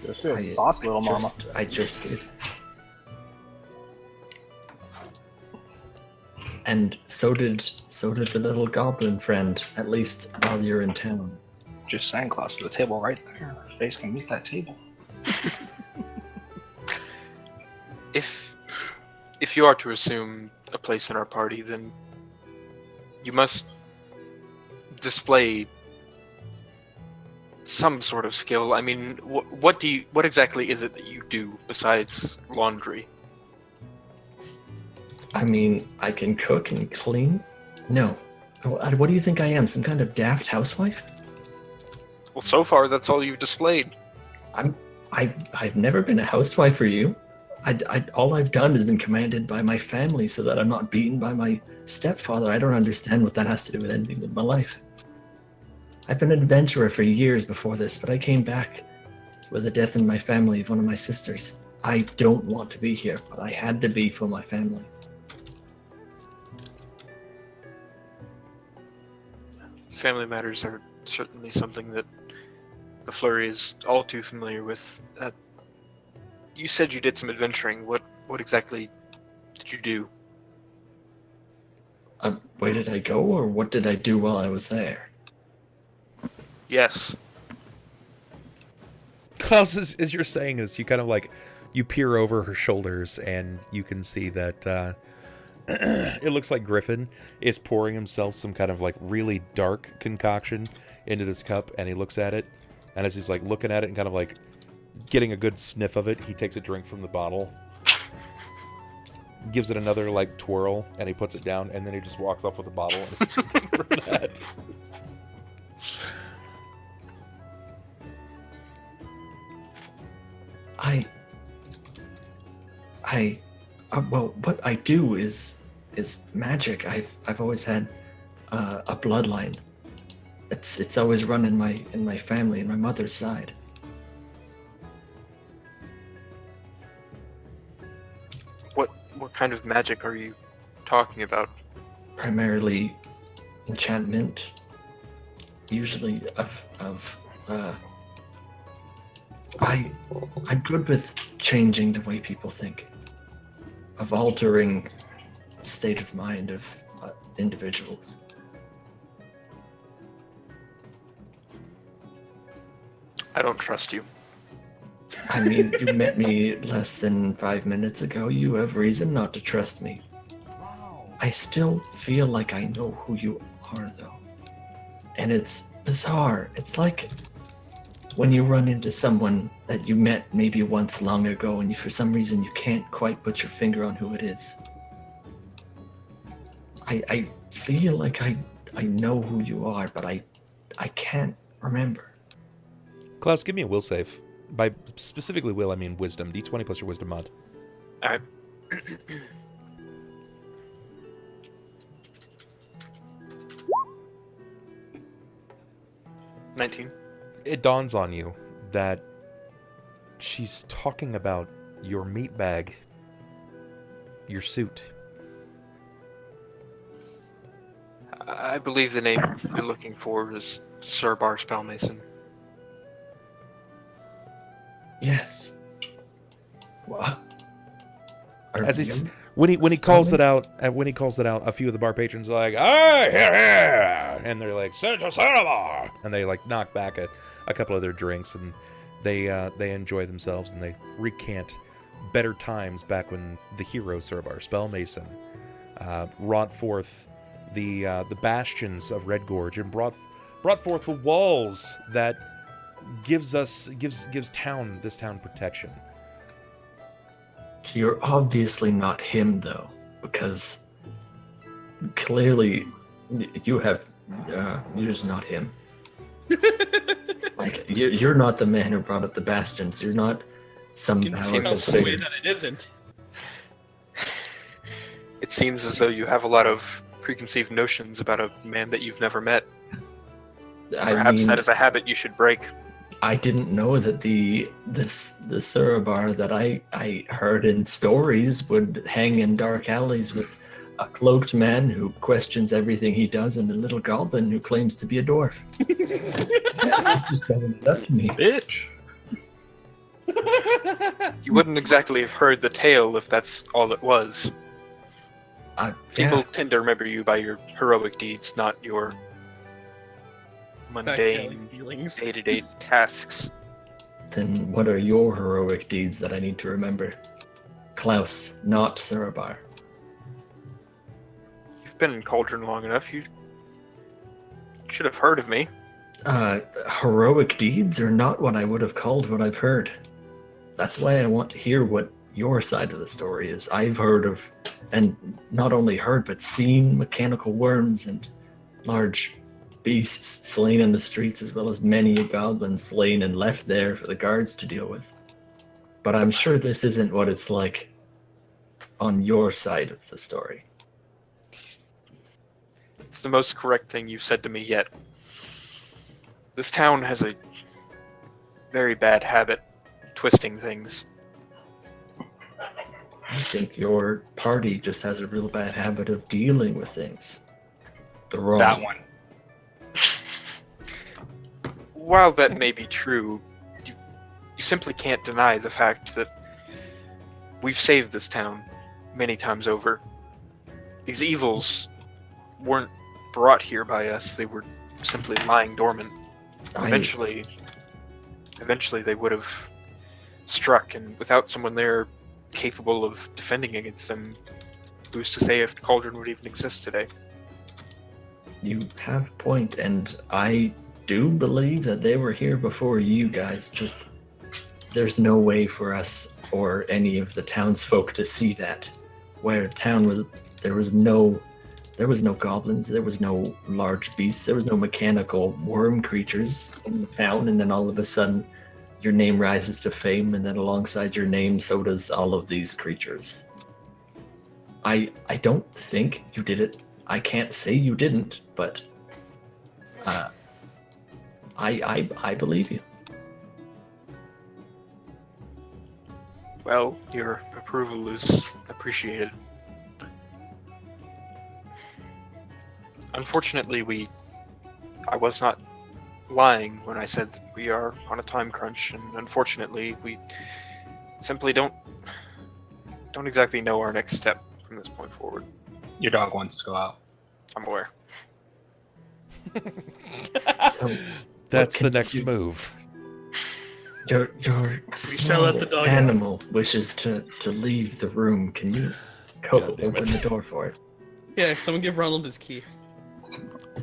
Just feel sauce, little mama. I just did. And so did the little goblin friend, at least while you're in town. Just saying, Klaus, with the table right there. Her face can meet that table. If you are to assume a place in our party, then you must display some sort of skill. I mean, what exactly is it that you do besides laundry? I mean, I can cook and clean. No. What do you think I am? Some kind of daft housewife? Well, so far that's all you've displayed. I've never been a housewife for you. All I've done has been commanded by my family so that I'm not beaten by my stepfather. I don't understand what that has to do with anything with my life. I've been an adventurer for years before this, but I came back with the death in my family of one of my sisters. I don't want to be here, but I had to be for my family. Family matters are certainly something that the Flurry is all too familiar with. You said you did some adventuring. What exactly did you do? Where did I go, or what did I do while I was there? Yes. Klaus, as you're saying this, you kind of like, you peer over her shoulders and you can see that it looks like Griffin is pouring himself some kind of like really dark concoction into this cup, and he looks at it, and as he's like looking at it and kind of like getting a good sniff of it, he takes a drink from the bottle, gives it another like twirl, and he puts it down, and then he just walks off with the bottle and is drinking from that. Well, what I do is magic. I've always had a bloodline. It's always run in my family, in my mother's side. What kind of magic are you talking about? Primarily enchantment. Usually I'm good with changing the way people think, of altering the state of mind of individuals. I don't trust you. I mean, you met me less than 5 minutes ago. You have reason not to trust me. I still feel like I know who you are, though. And it's bizarre. It's like when you run into someone that you met maybe once long ago and for some reason you can't quite put your finger on who it is. I feel like I know who you are, but I can't remember. Klaus, give me a will save. By specifically will, I mean wisdom. D20 plus your wisdom mod. Alright. 19. It dawns on you that she's talking about your meat bag, your suit. I believe the name you're looking for is Sir Bar Spellmason. Yes. What? As he's when he calls it out, a few of the bar patrons are like, "Ah, here," and they're like, "Bar," and they like knock back a couple of their drinks, and they enjoy themselves, and they recant better times back when the hero Sir Bar Spellmason wrought forth the bastions of Red Gorge and brought forth the walls that gives this town protection. You're obviously not him, though, because clearly you're just not him. Like, you're not the man who brought up the bastions. You're not some powerful figure. That it isn't. It seems as though you have a lot of preconceived notions about a man that you've never met. Perhaps that is a habit you should break. I didn't know that the Surabar that I heard in stories would hang in dark alleys with a cloaked man who questions everything he does and a little goblin who claims to be a dwarf. That just doesn't touch me. Bitch. You wouldn't exactly have heard the tale if that's all it was. People tend to remember you by your heroic deeds, not your mundane, day-to-day tasks. Then what are your heroic deeds that I need to remember? Klaus, not Surabar. You've been in Cauldron long enough. You should have heard of me. Heroic deeds are not what I would have called what I've heard. That's why I want to hear what your side of the story is. I've heard of, and not only heard, but seen mechanical worms and large beasts slain in the streets, as well as many a goblin slain and left there for the guards to deal with. But I'm sure this isn't what it's like on your side of the story. It's the most correct thing you've said to me yet. This town has a very bad habit of twisting things. I think your party just has a real bad habit of dealing with things. The wrong That one. While that may be true, you simply can't deny the fact that we've saved this town many times over. These evils weren't brought here by us, they were simply lying dormant. Eventually they would have struck, and without someone there capable of defending against them, who's to say if Cauldron would even exist today? You have a point, and I do believe that they were here before you guys. Just there's no way for us or any of the townsfolk to see that. Where town was, there was no goblins, there was no large beasts, there was no mechanical worm creatures in the town, and then all of a sudden your name rises to fame, and then alongside your name so does all of these creatures. I don't think you did it. I can't say you didn't, but I believe you. Well, your approval is appreciated. Unfortunately, I was not lying when I said that we are on a time crunch, and unfortunately, we simply don't exactly know our next step from this point forward. Your dog wants to go out. I'm aware. So That's the next move. Your shall let the dog out. animal wishes to leave the room. Can you God damn open it. the door for it? Yeah, someone give Ronald his key.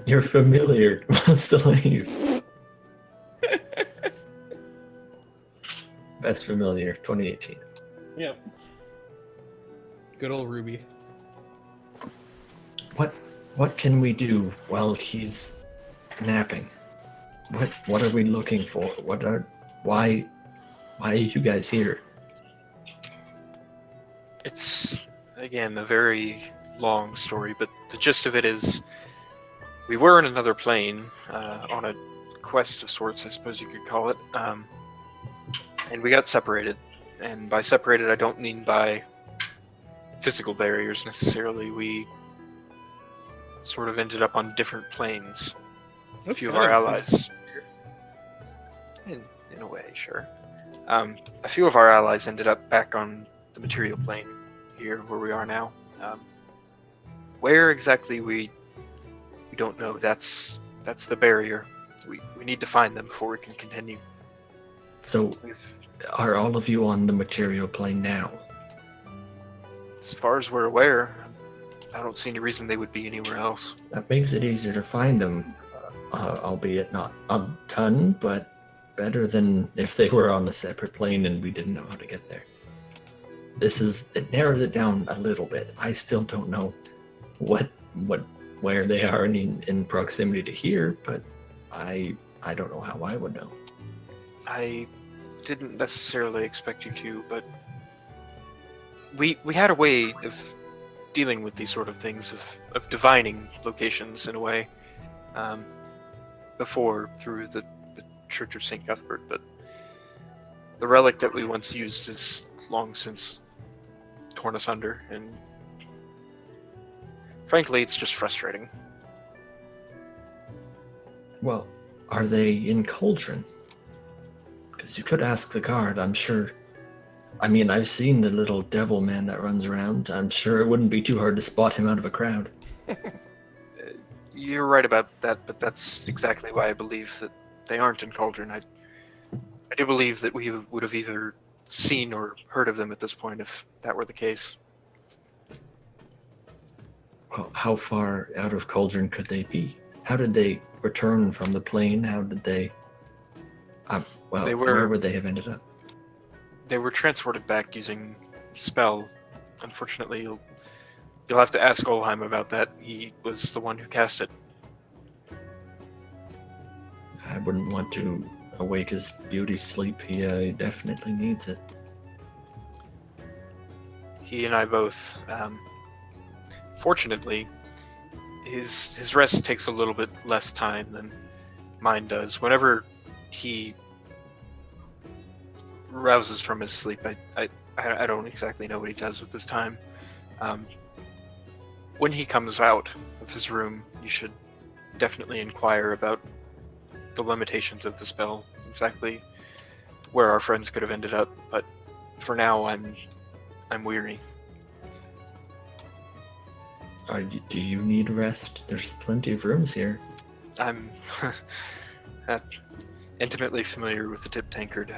Your familiar wants to leave. Best familiar, 2018. Yep. Good old Ruby. What can we do while he's napping? What are we looking for? Why are you guys here? It's, again, a very long story, but the gist of it is we were in another plane on a quest of sorts, I suppose you could call it. And we got separated. And by separated, I don't mean by physical barriers necessarily. We sort of ended up on different planes. A few of our allies. In a way, sure. A few of our allies ended up back on the material plane here, where we are now. Where exactly we don't know. That's the barrier. We need to find them before we can continue. So, are all of you on the material plane now? As far as we're aware, I don't see any reason they would be anywhere else. That makes it easier to find them, albeit not a ton, but better than if they were on a separate plane and we didn't know how to get there. It narrows it down a little bit. I still don't know where they are in proximity to here, but I don't know how I would know. I didn't necessarily expect you to, but we had a way of dealing with these sort of things, of divining locations in a way, before through the Church of St. Cuthbert, but the relic that we once used is long since torn asunder, and frankly, it's just frustrating. Well, are they in Cauldron? Because you could ask the guard, I'm sure. I mean, I've seen the little devil man that runs around. I'm sure it wouldn't be too hard to spot him out of a crowd. You're right about that, but that's exactly why I believe that they aren't in Cauldron. I do believe that we would have either seen or heard of them at this point if that were the case. Well, how far out of Cauldron could they be? How did they return from the plane? How did they... where would they have ended up? They were transported back using spell. Unfortunately, you'll have to ask Ulhime about that. He was the one who cast it. I wouldn't want to awake his beauty sleep. He definitely needs it. He and I both. Fortunately, his rest takes a little bit less time than mine does. Whenever he rouses from his sleep, I don't exactly know what he does with his time. When he comes out of his room, you should definitely inquire about the limitations of the spell, exactly where our friends could have ended up. But for now, I'm weary. Do you need rest? There's plenty of rooms here. I'm intimately familiar with the Tip Tankard.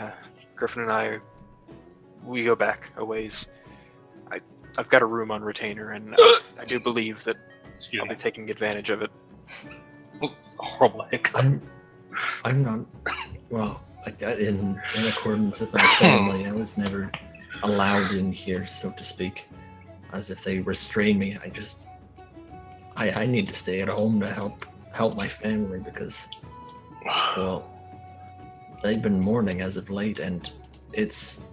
Griffin and I, we go back a ways. I've got a room on retainer, and I do believe that I'll be taking advantage of it. It's a horrible hiccup. I'm not. Well, in accordance with my family, I was never allowed in here, so to speak. As if they restrain me. I need to stay at home to help my family because, well, they've been mourning as of late, and it's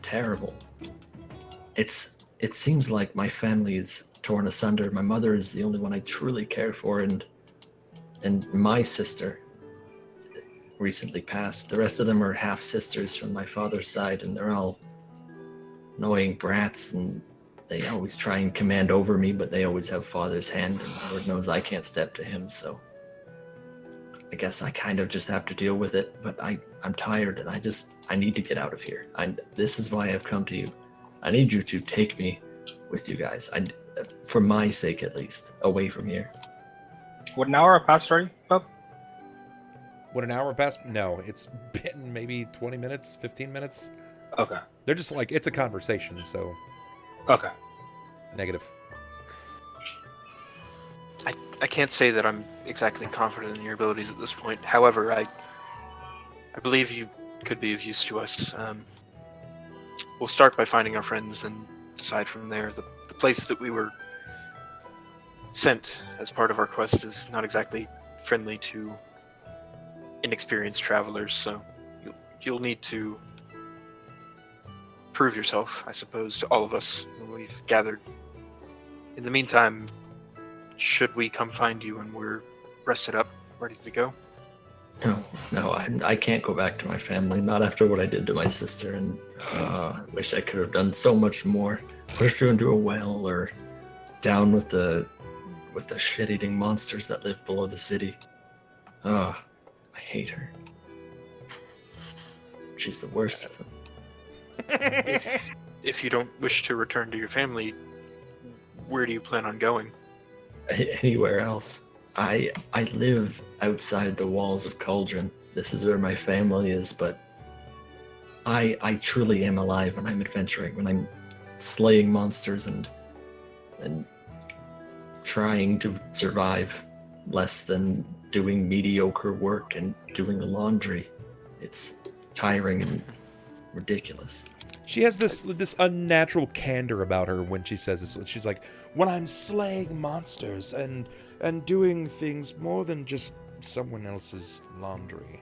terrible. It seems like my family is torn asunder. My mother is the only one I truly care for, and my sister recently passed. The rest of them are half sisters from my father's side, and they're all annoying brats, and they always try and command over me, but they always have father's hand, and Lord knows I can't step to him, so I guess I kind of just have to deal with it. But I'm tired, and I need to get out of here. This is why I've come to you. I need you to take me with you guys. For my sake, at least, away from here. Would an hour have passed already, Bub? Would an hour pass? No, it's been maybe 20 minutes, 15 minutes. Okay. They're just like, it's a conversation, so... Okay. Negative. I can't say that I'm exactly confident in your abilities at this point. However, I believe you could be of use to us. We'll start by finding our friends and decide from there. The place that we were sent as part of our quest is not exactly friendly to inexperienced travelers, so you'll need to prove yourself, I suppose, to all of us when we've gathered. In the meantime, should we come find you when we're rested up, ready to go? No, I can't go back to my family. Not after what I did to my sister, and I wish I could have done so much more. Pushed her into a well, or down with the shit-eating monsters that live below the city. I hate her. She's the worst of them. If you don't wish to return to your family, where do you plan on going? Anywhere else. I live outside the walls of Cauldron. This is where my family is, but I truly am alive when I'm adventuring, when I'm slaying monsters and trying to survive less than doing mediocre work and doing the laundry. It's tiring and ridiculous. She has this unnatural candor about her when she says this. She's like, when I'm slaying monsters and doing things more than just someone else's laundry.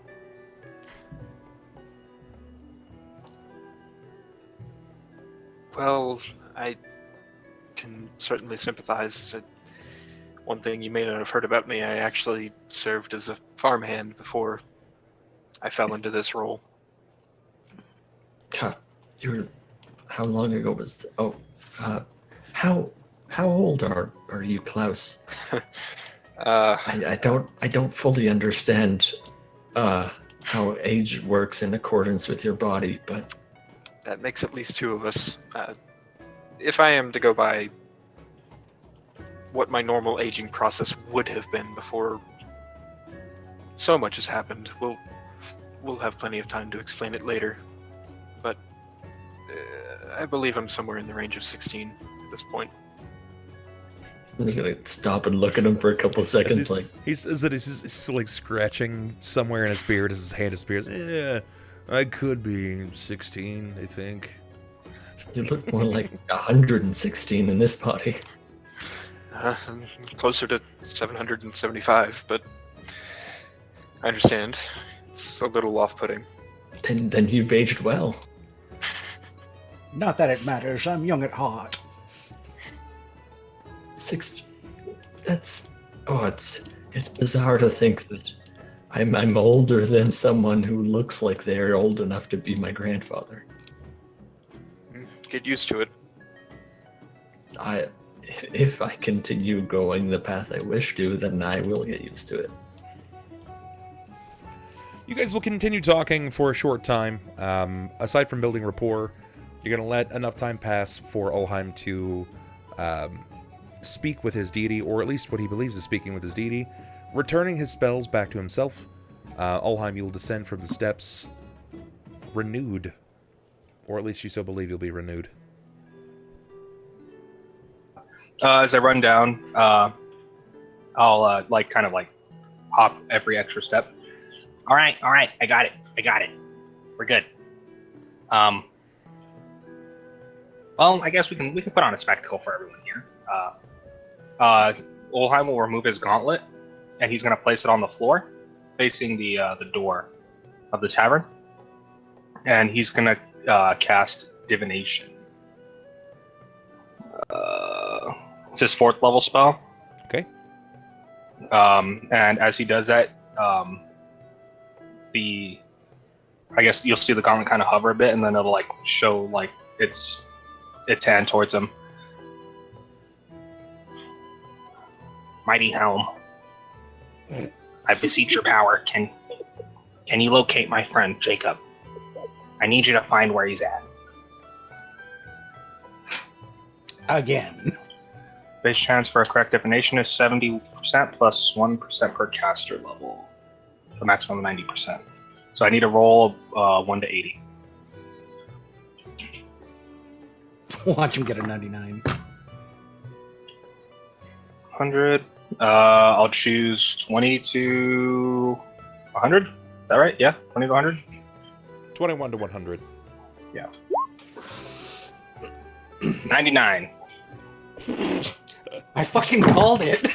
Well, I can certainly sympathize. One thing you may not have heard about me, I actually served as a farmhand before I fell into this role. God, how long ago was how old are you, Klaus? I don't fully understand how age works in accordance with your body, but that makes at least two of us. If I am to go by what my normal aging process would have been before so much has happened, we'll have plenty of time to explain it later. But I believe I'm somewhere in the range of 16 at this point. I'm just gonna stop and look at him for a couple seconds. He's like scratching somewhere in his beard as his hand disappears. Yeah, I could be 16, I think. You look more like 116 in this body. Closer to 775, but I understand. It's a little off-putting. Then you've aged well. Not that it matters. I'm young at heart. It's bizarre to think that I'm older than someone who looks like they're old enough to be my grandfather. Get used to it. If I continue going the path I wish to, then I will get used to it. You guys will continue talking for a short time. Aside from building rapport, you're going to let enough time pass for Ulhime to speak with his deity, or at least what he believes is speaking with his deity, returning his spells back to himself. Ulhime, you'll descend from the steps renewed, or at least you so believe you'll be renewed. As I run down, I'll kind of hop every extra step. All right, I got it. We're good. Well, I guess we can put on a spectacle for everyone here. Ulhime will remove his gauntlet, and he's going to place it on the floor, facing the door of the tavern, and he's going to cast divination. It's his 4th level spell. Okay. And as he does that, I guess you'll see the gauntlet kind of hover a bit, and then it'll show its hand towards him. Mighty helm, I beseech your power. Can you locate my friend Jakob? I need you to find where he's at. Again. Base chance for a correct divination is 70% plus 1% per caster level. The maximum of 90%. So I need a roll of 1 to 80. Watch him get a 99. 100. I'll choose 20 to 100. Is that right? Yeah, 20 to 100. 21 to 100. Yeah. 99. I fucking called it.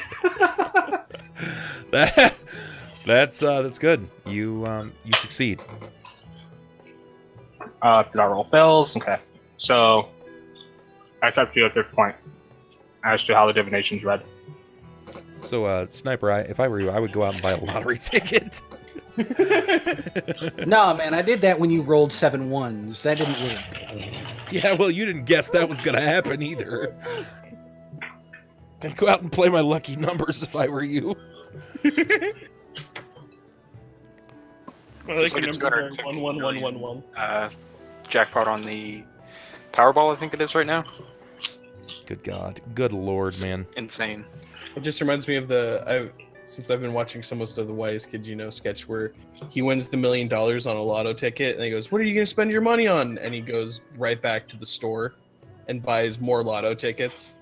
That's good. You succeed. Did I roll fails? Okay. So I up to you at this point as to how the divination's read. So, Sniper, if I were you, I would go out and buy a lottery ticket. Nah, man, I did that when you rolled 7 ones. That didn't work. Yeah, well, you didn't guess that was going to happen either. I'd go out and play my lucky numbers if I were you. I like Looks like your it's numbers are 250 1 1 1 1 1. Jackpot on the Powerball, I think it is right now. Good God. Good Lord, man. Insane. It just reminds me of since I've been watching so much of the Wise Kids You Know sketch where he wins the $1 million on a lotto ticket and he goes, "What are you going to spend your money on?" And he goes right back to the store and buys more lotto tickets.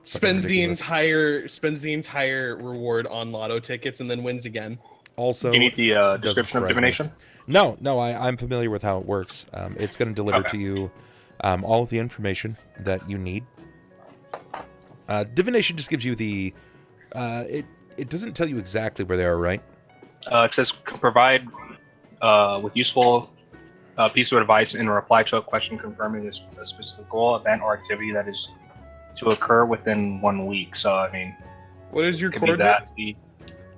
Spends the entire reward on lotto tickets and then wins again. Also, Do you need the description of surprise me. divination? No, I'm familiar with how it works. It's going to deliver to you all of the information that you need. Divination just gives you the... it doesn't tell you exactly where they are, right? It says provide with useful piece of advice in reply to a question confirming a specific goal, event, or activity that is to occur within 1 week. So, I mean, What is your it could be that. coordinates? The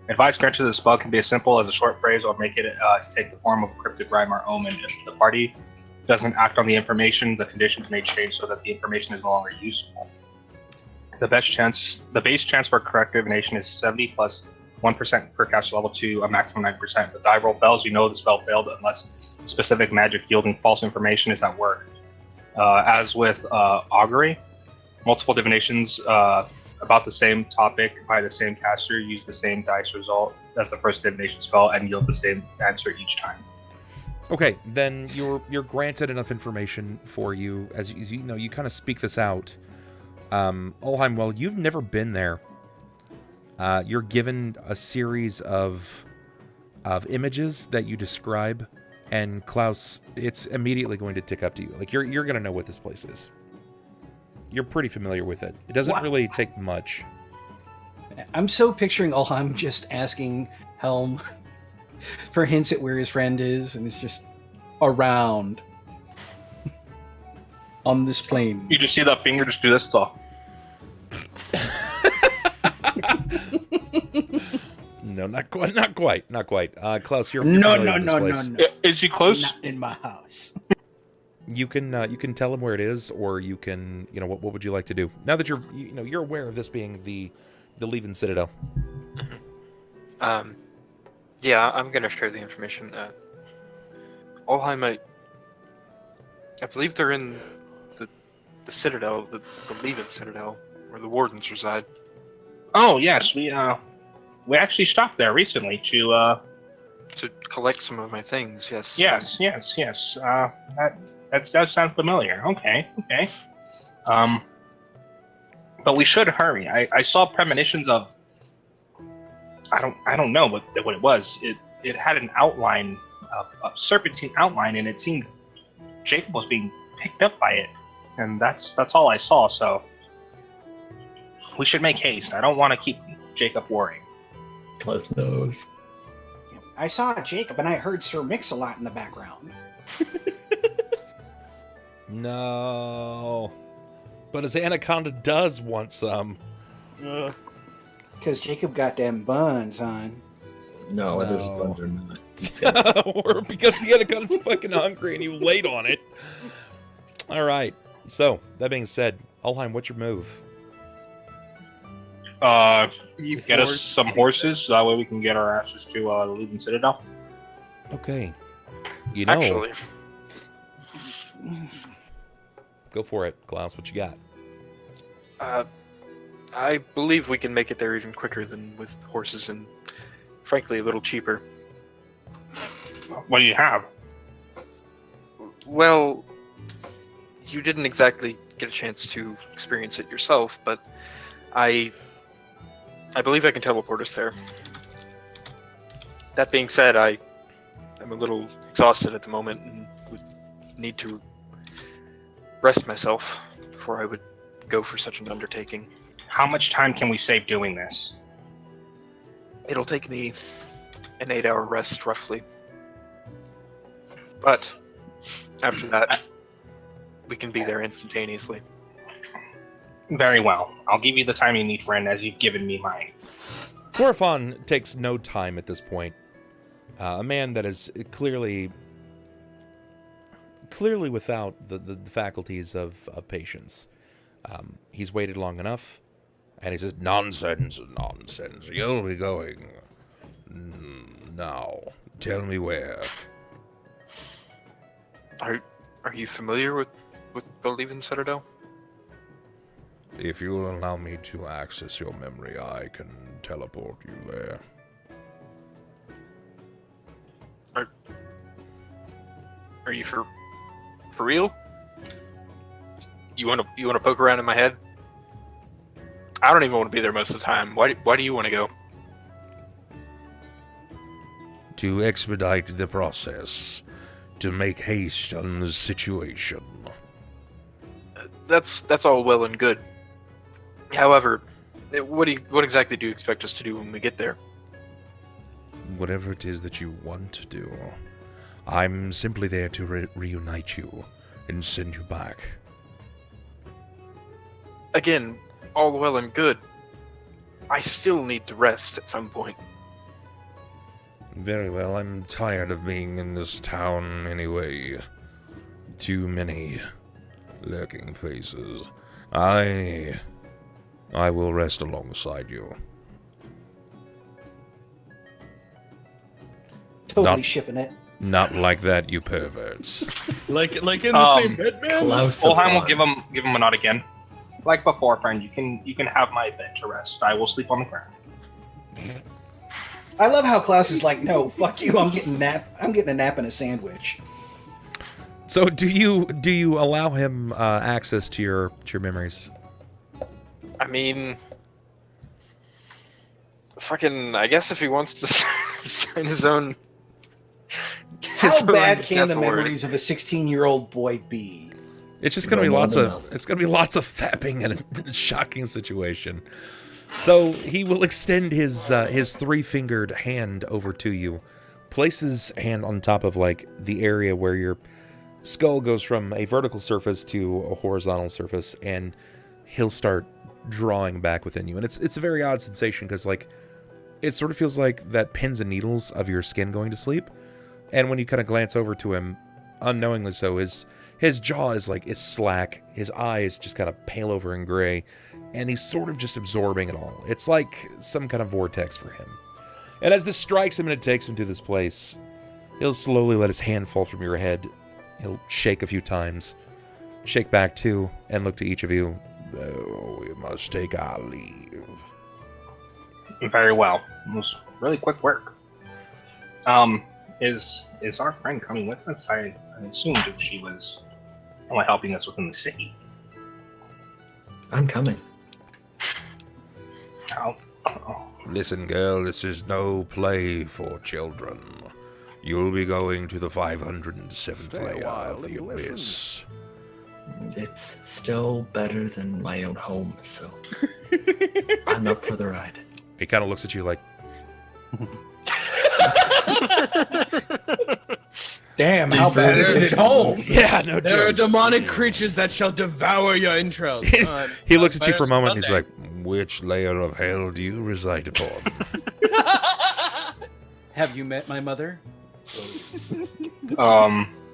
advice granted to the spell can be as simple as a short phrase or make it take the form of a cryptic rhyme or omen. If the party doesn't act on the information, the conditions may change so that the information is no longer useful. The base chance for correct divination is 70 plus 1% per caster level to a maximum 9%. The die roll fails, you know the spell failed unless specific magic yielding false information is at work. As with augury, multiple divinations about the same topic by the same caster use the same dice result as the first divination spell and yield the same answer each time. Okay, then you're granted enough information for you, as you know, you kind of speak this out. Ulhime, well, you've never been there. You're given a series of images that you describe, and Klaus, it's immediately going to tick up to you. Like, you're going to know what this place is. You're pretty familiar with it. It doesn't really take much. I'm so picturing Ulhime just asking Helm for hints at where his friend is, and it's just around on this plane. You just see that finger just do this stuff. No, not quite. Klaus, you're No, familiar with this place. Is he close? Not in my house. You can tell him where it is, or you can, what would you like to do now that you're aware of this being the Leaven Citadel? Yeah, I'm gonna share the information. Ulhime, I believe they're in the Citadel, the Leaven Citadel, where the Wardens reside. Oh yes, we actually stopped there recently to collect some of my things. Yes. Yes. That does sound familiar. Okay. But we should hurry. I saw premonitions of. I don't know what it was. It had an outline, a serpentine outline, and it seemed Jakob was being picked up by it, and that's all I saw. So we should make haste. I don't want to keep Jakob worrying. Klaus knows. I saw Jacob and I heard Sir Mix-a-Lot in the background. No, but his anaconda does want some. Because Jacob got them buns, hon. No, those buns are not. Or because the anaconda's fucking hungry and he laid on it. All right. So that being said, Ulhime, what's your move? Get us some horses. That way we can get our asses to the Leaven Citadel. Okay. Actually, Go for it, Klaus. What you got? I believe we can make it there even quicker than with horses, and frankly, a little cheaper. What do you have? Well, you didn't exactly get a chance to experience it yourself, but I believe I can teleport us there. That being said, I'm a little exhausted at the moment and would need to rest myself before I would go for such an undertaking. How much time can we save doing this? It'll take me an 8-hour rest, roughly. But after that, we can be there instantaneously. Very well. I'll give you the time you need, friend, as you've given me mine. Corfon takes no time at this point. A man that is clearly without the faculties of patience. He's waited long enough, and he says, nonsense. You'll be going. Now, tell me where. Are you familiar with the Leaven Citadel? If you'll allow me to access your memory, I can teleport you there. Are you for real? You want to poke around in my head? I don't even want to be there most of the time. Why do you want to go? To expedite the process, to make haste on the situation. That's all well and good. However, what exactly do you expect us to do when we get there? Whatever it is that you want to do, I'm simply there to reunite you and send you back. Again, all well and good. I still need to rest at some point. Very well, I'm tired of being in this town anyway. Too many lurking faces. I will rest alongside you. Totally shipping it. Not like that, you perverts. Like in the same bed, man. Klaus Ulhime will give him a nod again. Like before, friend, you can have my bed to rest. I will sleep on the ground. I love how Klaus is like, no, fuck you. I'm getting a nap and a sandwich. So, do you allow him access to your memories? I mean, I guess if he wants to sign his own. How bad can the memories of a 16-year-old boy be? It's just gonna be lots of fapping and a shocking situation. So he will extend his three-fingered hand over to you, place his hand on top of like the area where your skull goes from a vertical surface to a horizontal surface, and he'll start drawing back within you. And it's a very odd sensation because like it sort of feels like that pins and needles of your skin going to sleep. And when you kind of glance over to him, unknowingly so, his jaw is slack, his eyes just kind of pale over and gray, and he's sort of just absorbing it all. It's like some kind of vortex for him. And as this strikes him and it takes him to this place, he'll slowly let his hand fall from your head. He'll shake a few times, shake back too, and look to each of you. Oh, we must take our leave. Very well. It was really quick work. Is our friend coming with us? I assumed that she was only helping us within the city. I'm coming. Oh. Listen, girl, this is no play for children. You'll be going to the 507th layer of the Abyss. It's still better than my own home, so I'm up for the ride. He kind of looks at you like, Damn, how bad is it at home? yeah, no There are joke. demonic creatures that shall devour your entrails. He looks at you for a moment and he's like, which layer of hell do you reside upon? Have you met my mother?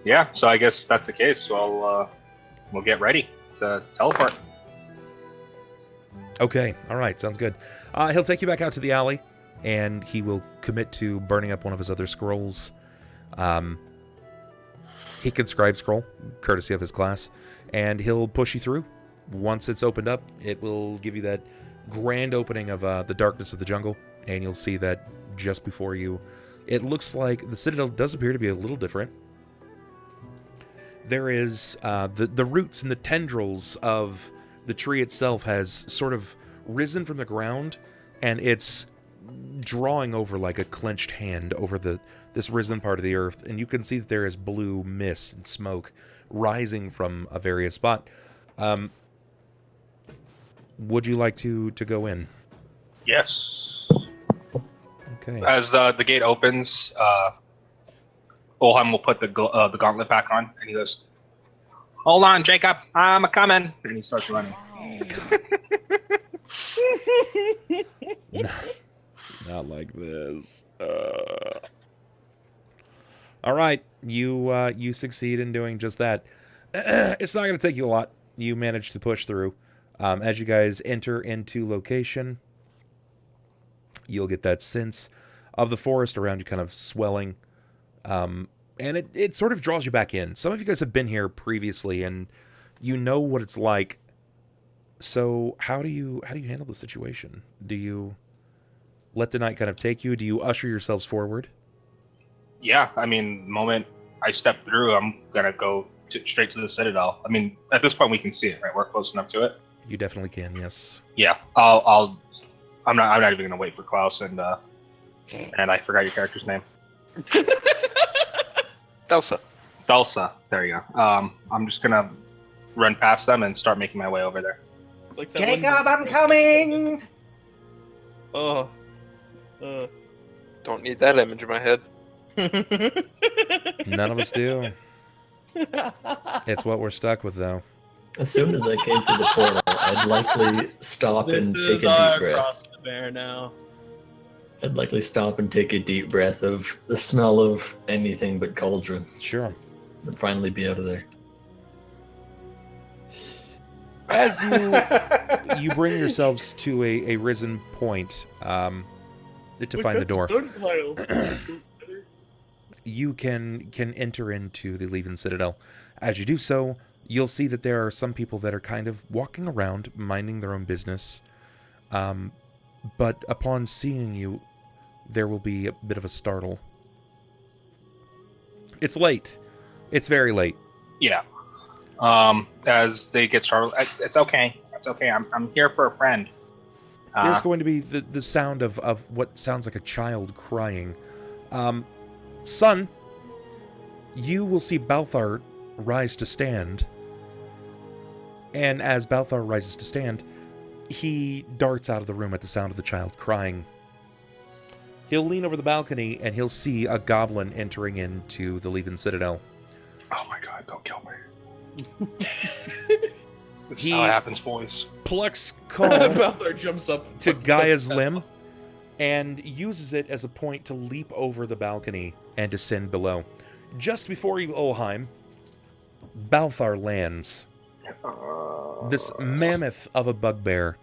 Yeah, so I guess if that's the case, we'll get ready to teleport. Okay, alright, sounds good. He'll take you back out to the alley, and he will commit to burning up one of his other scrolls. He can scribe scroll, courtesy of his class, and he'll push you through. Once it's opened up, it will give you that grand opening of the darkness of the jungle, and you'll see that just before you, it looks like the citadel does appear to be a little different. There is the roots and the tendrils of the tree itself has sort of risen from the ground, and it's drawing over like a clenched hand over this risen part of the earth, and you can see that there is blue mist and smoke rising from a various spot. Would you like to go in? Yes. Okay. As the gate opens, Ulhime will put the gauntlet back on, and he goes, "Hold on, Jacob, I'm a-coming," and he starts running. Not like this. All right, you succeed in doing just that. It's not going to take you a lot. You manage to push through. As you guys enter into location, you'll get that sense of the forest around you kind of swelling. And it sort of draws you back in. Some of you guys have been here previously, and you know what it's like. So how do you handle the situation? Do you let the night kind of take you? Do you usher yourselves forward? Yeah, I mean, the moment I step through, I'm gonna go straight to the Citadel. I mean, at this point we can see it, right? We're close enough to it. You definitely can, yes. Yeah, I'm not even gonna wait for Klaus and I forgot your character's name. Thelsa. Thelsa. There you go. I'm just gonna run past them and start making my way over there. It's like that Jacob, I'm coming! Oh. Don't need that image in my head. None of us do. It's what we're stuck with, though. As soon as I came through the portal, I'd likely stop and take a deep breath. Across the bear now. I'd likely stop and take a deep breath of the smell of anything but cauldron. Sure. And finally be out of there. As you bring yourselves to a risen point to find the door, you can enter into the Leaven Citadel. As you do so, you'll see that there are some people that are kind of walking around, minding their own business. But upon seeing you, there will be a bit of a startle. It's late. It's very late. Yeah. As they get startled, it's okay. It's okay. I'm here for a friend. There's going to be the sound of what sounds like a child crying. Sunn, you will see Balthar rise to stand. And as Balthar rises to stand, he darts out of the room at the sound of the child crying. He'll lean over the balcony and he'll see a goblin entering into the Leaven Citadel. Oh my god, don't kill me. This is how it happens, boys. Plucks comb Balthar jumps up to Gaia's limb and uses it as a point to leap over the balcony and descend below. Just before you, Ulhime, Balthar lands. This mammoth of a bugbear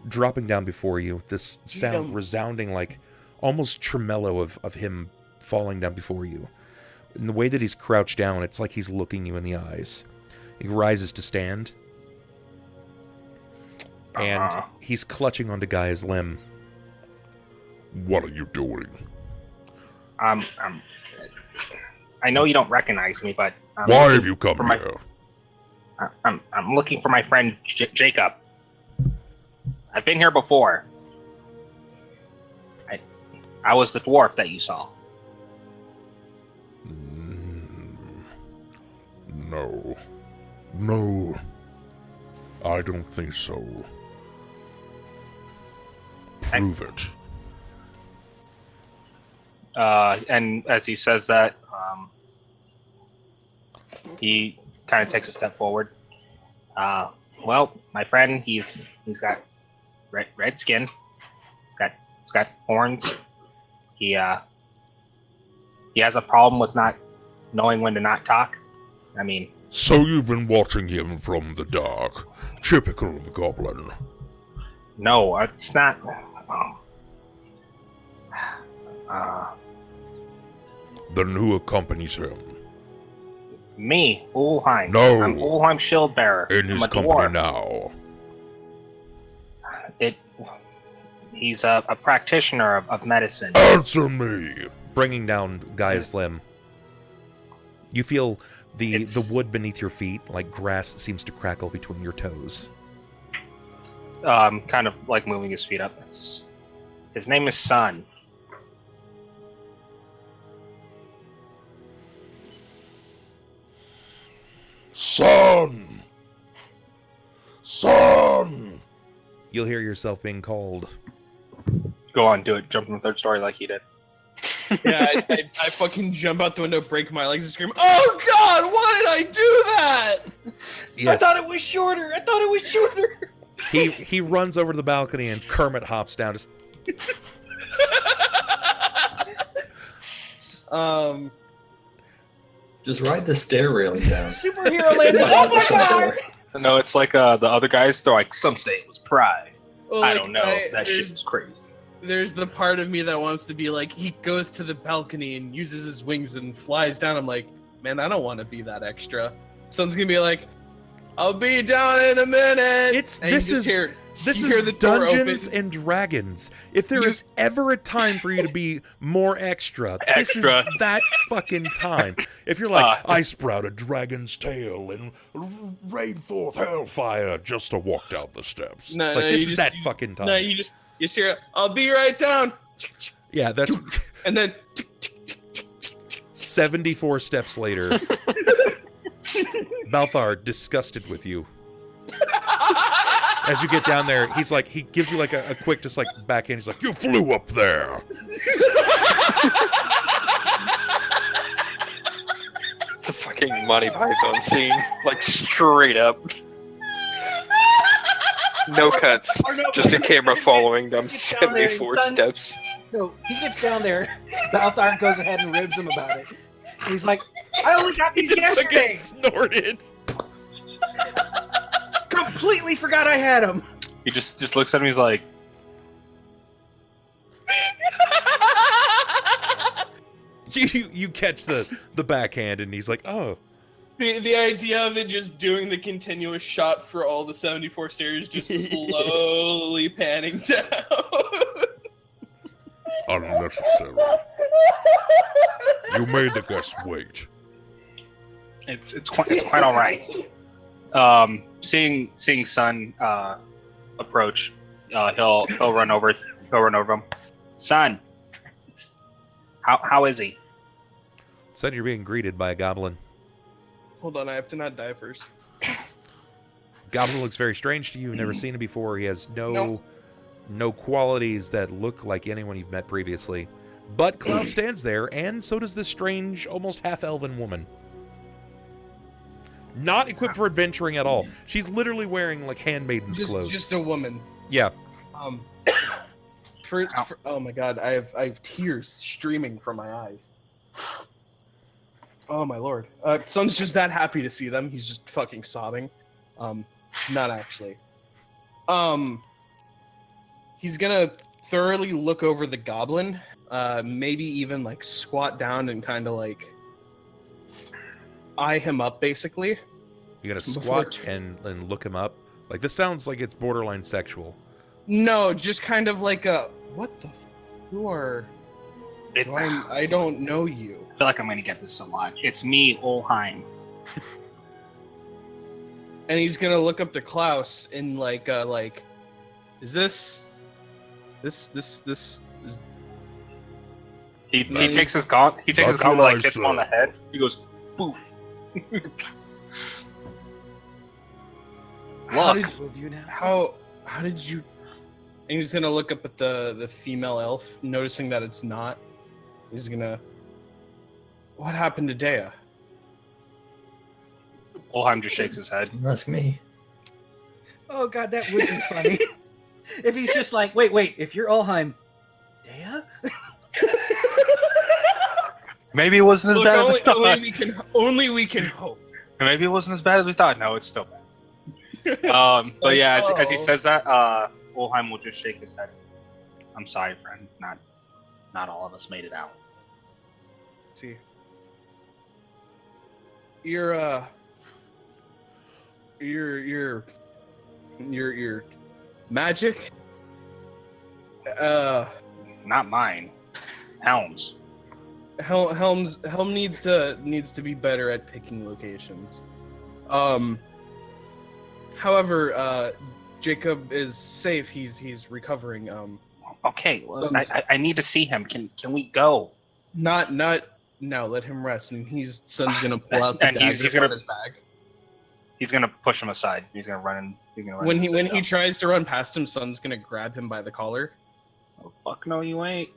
dropping down before you. This sound resounding like almost tremolo of him falling down before you. In the way that he's crouched down, it's like he's looking you in the eyes. He rises to stand. And he's clutching onto Gaia's limb. What are you doing? I know you don't recognize me, but why have you come here? I'm looking for my friend Jakob. I've been here before. I was the dwarf that you saw. No, I don't think so. Prove it. And as he says that, he kind of takes a step forward. Well, my friend, he's got red skin. He's got horns. He has a problem with not knowing when to not talk. I mean. So you've been watching him from the dark. Typical of the goblin. No, it's not. Then who accompanies him? Me, Ulhime. No. I'm Ulhime Shieldbearer. In his company dwarf. now. He's a practitioner of medicine. Answer me! Bringing down Gaia's limb. You feel the wood beneath your feet, like grass seems to crackle between your toes. Kind of like moving his feet up. His name is Sunn. Sunn! Sunn! You'll hear yourself being called. Go on, do it. Jump from the third story like he did. Yeah, I fucking jump out the window, break my legs, and scream, "Oh God, why did I do that?" Yes. I thought it was shorter. He runs over to the balcony and Kermit hops down. Just Just ride the stair railing down. Superhero landing. Oh my god! No, it's like the other guys. They're like, some say it was pride. Well, I like, don't know. That shit was crazy. There's the part of me that wants to be like, he goes to the balcony and uses his wings and flies down. I'm like, man, I don't want to be that extra. Someone's gonna be like, I'll be down in a minute. This is Dungeons and Dragons. If there is ever a time for you to be more extra, this is that fucking time. If you're like, I sprout a dragon's tail and raid forth hellfire just to walk down the steps. This is that fucking time. No, you hear, I'll be right down. Yeah, that's... And then... 74 steps later, Balthar, disgusted with you. As you get down there, he's like, he gives you like a quick, just like backhand. He's like, you flew up there. It's a fucking Monty Python scene, like straight up. No cuts, just a camera following them 74 steps. No, he gets down there. Balthar goes ahead and ribs him about it. He's like, I only got these yesterday. Snorted. Completely forgot I had them. He just looks at me. He's like, you catch the backhand, and he's like, oh. The idea of it just doing the continuous shot for all the 74 stairs, just slowly panning down. Unnecessary. You made the guests wait. it's quite all right. Seeing Sunn approach, he'll run over him. Sunn, how is he? Sunn, you're being greeted by a goblin. Hold on, I have to not die first. Goblin looks very strange to you. You've never seen him before. He has no qualities that look like anyone you've met previously. But Klaus stands there, and so does this strange, almost half-elven woman. Not equipped for adventuring at all. She's literally wearing, like, handmaiden's clothes. Just a woman. Yeah. Oh my god, I have tears streaming from my eyes. Oh my lord. Sunn's just that happy to see them. He's just fucking sobbing. Not actually. He's gonna thoroughly look over the goblin. Maybe even like squat down and kind of like eye him up, basically. You gotta squat and look him up. Like, this sounds like it's borderline sexual. No, just kind of like a what the? Who are? I don't know you. I feel like I'm gonna get this a lot. It's me, Ulhime. And he's gonna look up to Klaus and like, is this? He takes his gauntlet, like hits him on the head. He goes, poof. How did you? And he's gonna look up at the female elf, noticing that it's not. He's gonna. What happened to Deia? Ulhime just shakes his head. Ask me. Oh god, that would be funny. If he's just like, wait, if you're Ulhime, Deia? Maybe it wasn't as bad as we thought. Only we can hope. Maybe it wasn't as bad as we thought. No, it's still bad. But yeah, as he says that, Ulhime will just shake his head. I'm sorry, friend. Not all of us made it out. See, your magic. Not mine. Helm's. Helm needs to be better at picking locations. However, Jakob is safe. He's recovering. Okay, well, I need to see him. Can we go? Not now. Let him rest. And Sunn's gonna pull out the dagger from his bag. He's gonna push him aside. He's gonna run. When he tries to run past him, Sunn's gonna grab him by the collar. Oh fuck no, you ain't.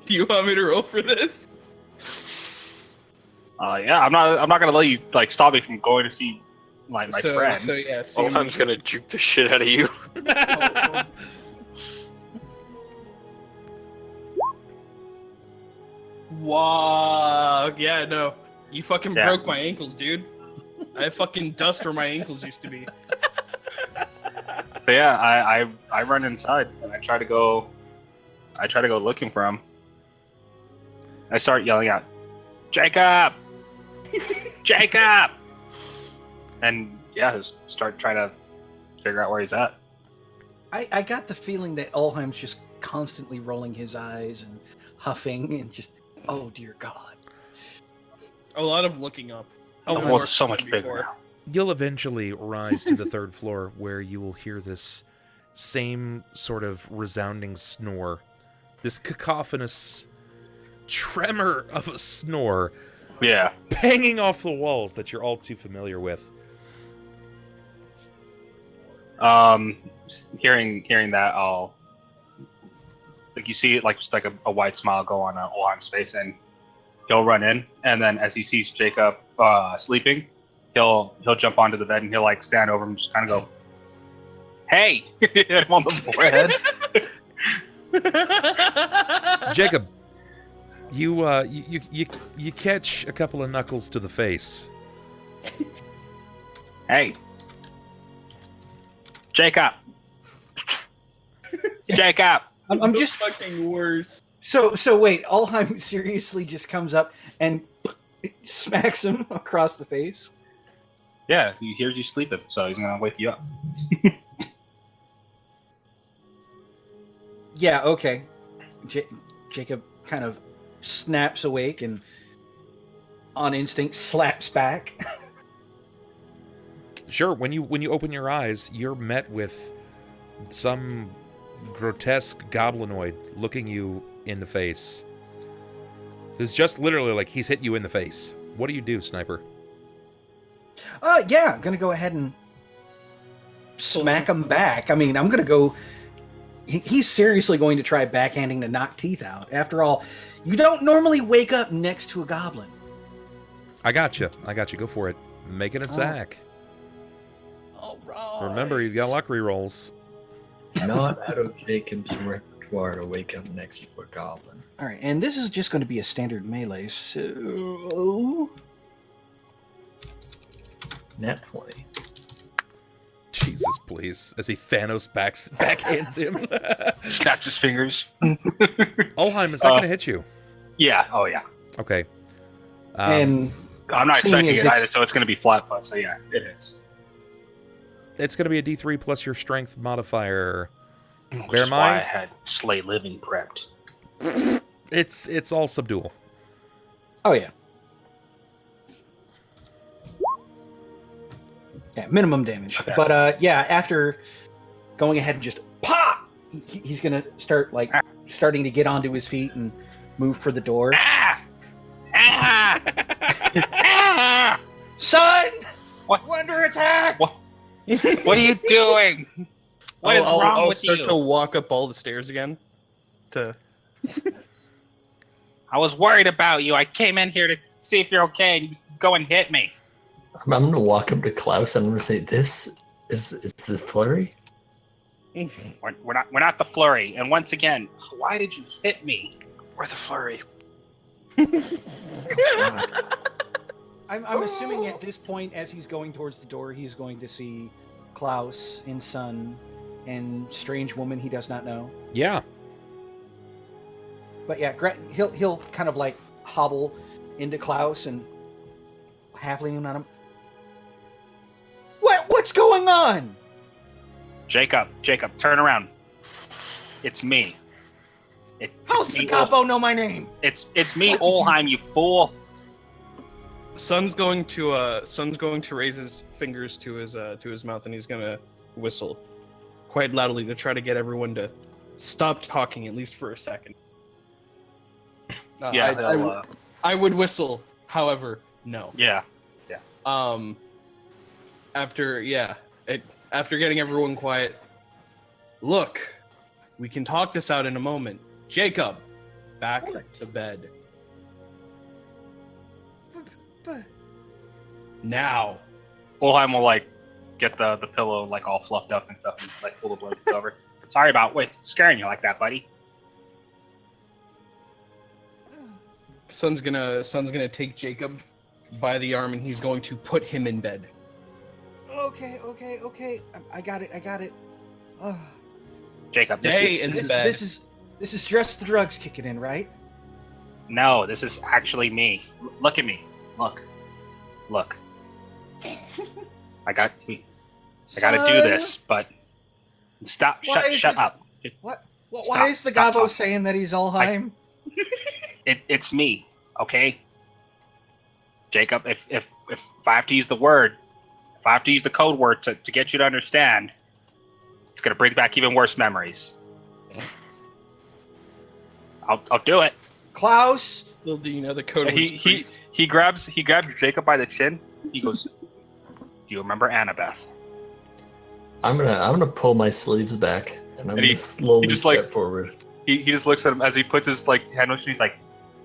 Do you want me to roll for this? Yeah, I'm not gonna let you like stop me from going to see my friend. So yeah, I'm just gonna juke the shit out of you. Wow. Yeah, no. You fucking Yeah. broke my ankles, dude. I have fucking dust where my ankles used to be. So yeah, I run inside and I try to go looking for him. I start yelling out, Jakob! Jakob! And yeah, just start trying to figure out where he's at. I got the feeling that Ulhime's just constantly rolling his eyes and huffing and just, oh dear God. A lot of looking up. Oh, No well, more it's so much than bigger before. now. You'll eventually rise to the third floor where you will hear this same sort of resounding snore. This cacophonous tremor of a snore Yeah. banging off the walls that you're all too familiar with. Hearing that, I'll like you see like just like a wide smile go on Ulhime's face, and he'll run in, and then as he sees Jakob sleeping, he'll jump onto the bed and he'll like stand over him and just kind of go, "Hey!" Hit him on the forehead. Jacob, you catch a couple of knuckles to the face. Hey, Jakob. Jakob. I'm just fucking worse. so wait. Ulhime seriously just comes up and smacks him across the face. Yeah, he hears you sleeping, so he's gonna wake you up. Yeah, okay. Jacob kind of snaps awake and, on instinct, slaps back. Sure, when you open your eyes, you're met with some grotesque goblinoid looking you in the face. It's just literally like he's hit you in the face. What do you do, Sniper? Yeah, I'm gonna go ahead and smack him back. I mean, I'm gonna go. He's seriously going to try backhanding to knock teeth out. After all, you don't normally wake up next to a goblin. I got you. Go for it. Make an attack. All right. Remember, you've got luck rerolls. It's not out of Jacob's repertoire to wake up next to a goblin. All right, and this is just going to be a standard melee, so Nat 20. Jesus, please. As he Thanos backhands him. Snaps his fingers. Ulhime, is that going to hit you? Yeah. Oh yeah. Okay. and I'm not Seeing expecting as it either, it's- so it's gonna be flat foot. So yeah, it is. It's going to be a D3 plus your strength modifier. Which Bear is why I mind. had Slay Living prepped. It's all subdual. oh yeah, yeah, minimum damage. Okay. But yeah, after going ahead and just pop, he's gonna start starting to get onto his feet and move for the door. Ah! Ah! Ah! Son, What? we're under attack. What? What are you doing? What is wrong I'll with start you? to walk up all the stairs again. I was worried about you. I came in here to see if you're okay, and you go and hit me. I'm going to walk up to Klaus and I'm going to say, "This is the flurry." We're not the flurry. And once again, why did you hit me? We're the flurry. I'm assuming at this point, as he's going towards the door, he's going to see Klaus and Sunn and strange woman he does not know. Yeah. But yeah, he'll kind of like hobble into Klaus and half leaning on him. What's going on? Jacob, turn around. It's me. How's the capo know my name? It's me, What did you- Ulhime, you fool. Sun's going to raise his fingers to his mouth, and he's gonna whistle quite loudly to try to get everyone to stop talking at least for a second. Yeah, I would whistle, however, no. yeah. After getting everyone quiet, look, we can talk this out in a moment. Jacob, back to bed. But Now. Ulhime will like get the pillow like all fluffed up and stuff and like pull the blankets over. Sorry about scaring you like that, buddy. Sunn's gonna take Jacob by the arm and he's going to put him in bed. Okay. I got it. Oh. Jacob, This is just the drugs kicking in, right? No, this is actually me. Look at me. Look. I gotta do this, but stop. Shut up. What? Stop, Why is the stop Gabo talking. saying that he's Ulhime? It's me, okay? Jacob, if I have to use the word, if I have to use the code word to get you to understand, it's gonna bring back even worse memories. I'll do it. Klaus. Little do you know the code word's priest. He grabs Jacob by the chin. He goes, "Do you remember Annabeth?" I'm gonna pull my sleeves back and I'm gonna slowly just, step forward. He just looks at him as he puts his hand on his chin. He's like,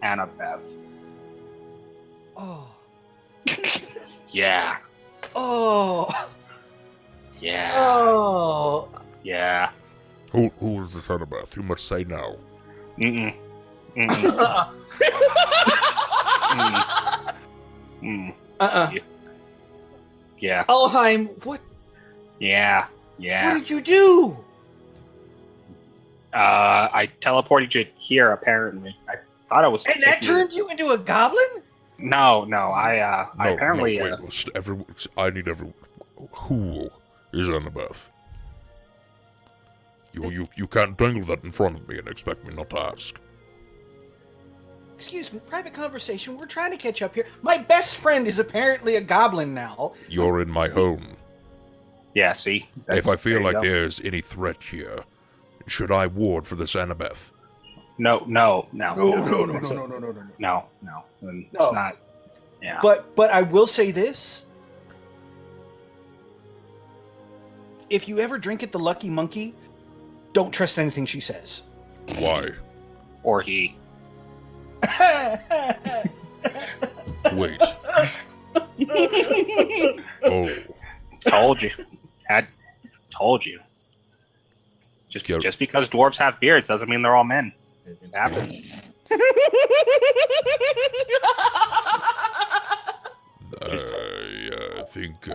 "Annabeth." Oh. Yeah. Oh. Yeah. Oh. Yeah. Who is this Annabeth? You must say now. Mm-mm. Yeah. Ulhime, what? Yeah. What did you do? I teleported you here. Apparently, I thought I was. And that turned you into a goblin? No. I apparently. No, wait, I need everyone. Who is Annabeth? You can't dangle that in front of me and expect me not to ask. Excuse me, private conversation. We're trying to catch up here. My best friend is apparently a goblin now. You're in my home. Yeah, see? If I feel like go. there's any threat here, should I ward for this Annabeth? No. No. It's not. Yeah. But I will say this. If you ever drink at the Lucky Monkey, don't trust anything she says. Why? Or he. Wait. Oh. Told you. Told you. Just because dwarves have beards doesn't mean they're all men. It happens. I think.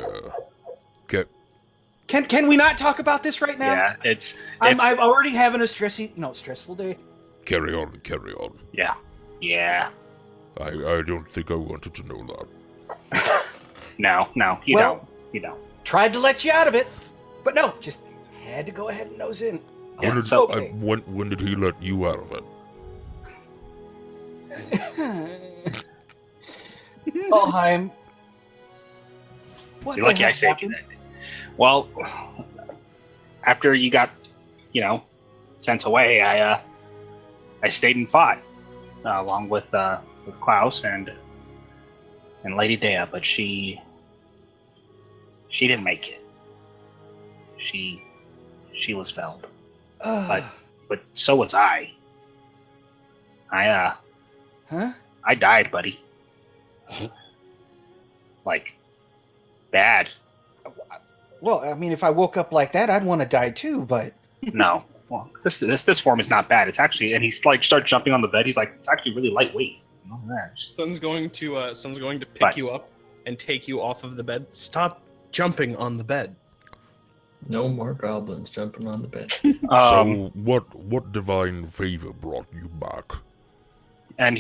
Can we not talk about this right now? Yeah, it's I'm already having a stressful day. Carry on. Yeah. I don't think I wanted to know that. No, you don't. Tried to let you out of it, but no, just had to go ahead and nose in. Yeah, when did he let you out of it? Ulhime. You're lucky I saved you then. Well, after you got, sent away, I stayed and fought along with Klaus and Lady Deia, but she didn't make it. She was felled, but so was I. I died, buddy. Like, bad. Well, I mean, if I woke up like that, I'd want to die too, but... No. Well, this form is not bad. It's actually... And he's like, starts jumping on the bed. He's like, it's actually really lightweight. Sunn's going to pick you up and take you off of the bed. Stop jumping on the bed. No more goblins jumping on the bed. So, what divine favor brought you back? And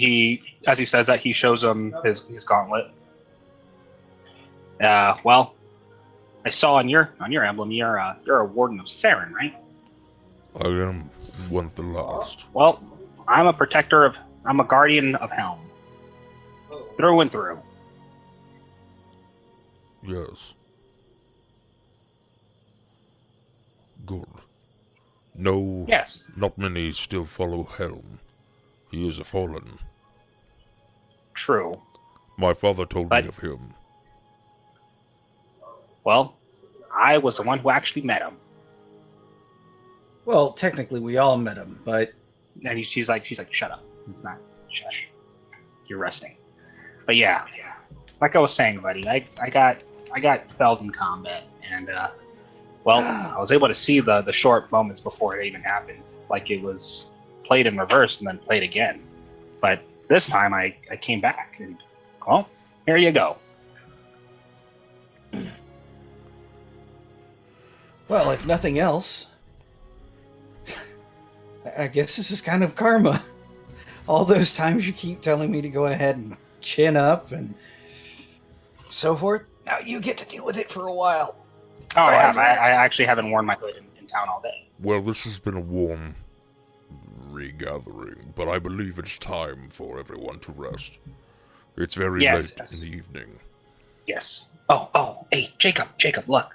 as he says that, he shows him his gauntlet. Well, I saw on your emblem you're a warden of Saren, right? I am one of the last. Well, I'm a guardian of Helm. Through and through. Yes. Good. No. Yes. Not many still follow Helm. He is a fallen. True. My father told me of him. Well, I was the one who actually met him. Well, technically, we all met him, but... And she's like, shut up. It's not, shush. You're resting. But yeah. Like I was saying, buddy, I got felled in combat, and, I was able to see the short moments before it even happened. Like it was played in reverse and then played again. But this time I came back and, well, here you go. Well, if nothing else, I guess this is kind of karma. All those times you keep telling me to go ahead and chin up and so forth, now you get to deal with it for a while. Oh, I have. I actually haven't worn my hood in town all day. Well, this has been a warm regathering, but I believe it's time for everyone to rest. It's very late in the evening. Yes. Oh, hey, Jacob, look.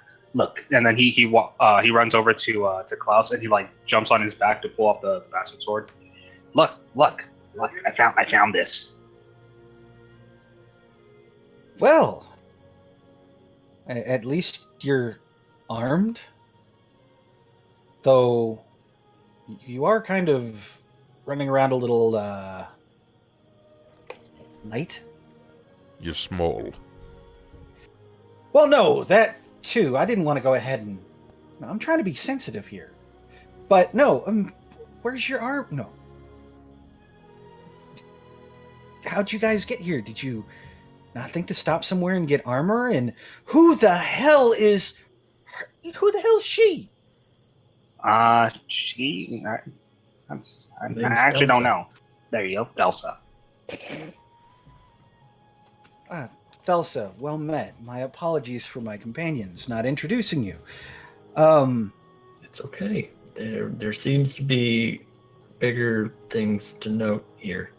And then he runs over to Klaus and he like jumps on his back to pull up the bastard sword. Look. I found this. Well, at least you're armed. Though you are kind of running around a little light. You're small. Well, no, that too. I didn't want to go ahead and... I'm trying to be sensitive here. But no, where's your arm? No. How'd you guys get here? Did you not think to stop somewhere and get armor? And who the hell is she? I actually don't know. There you go, Thelsa. Thelsa, well met. My apologies for my companions not introducing you. It's okay. There seems to be bigger things to note here.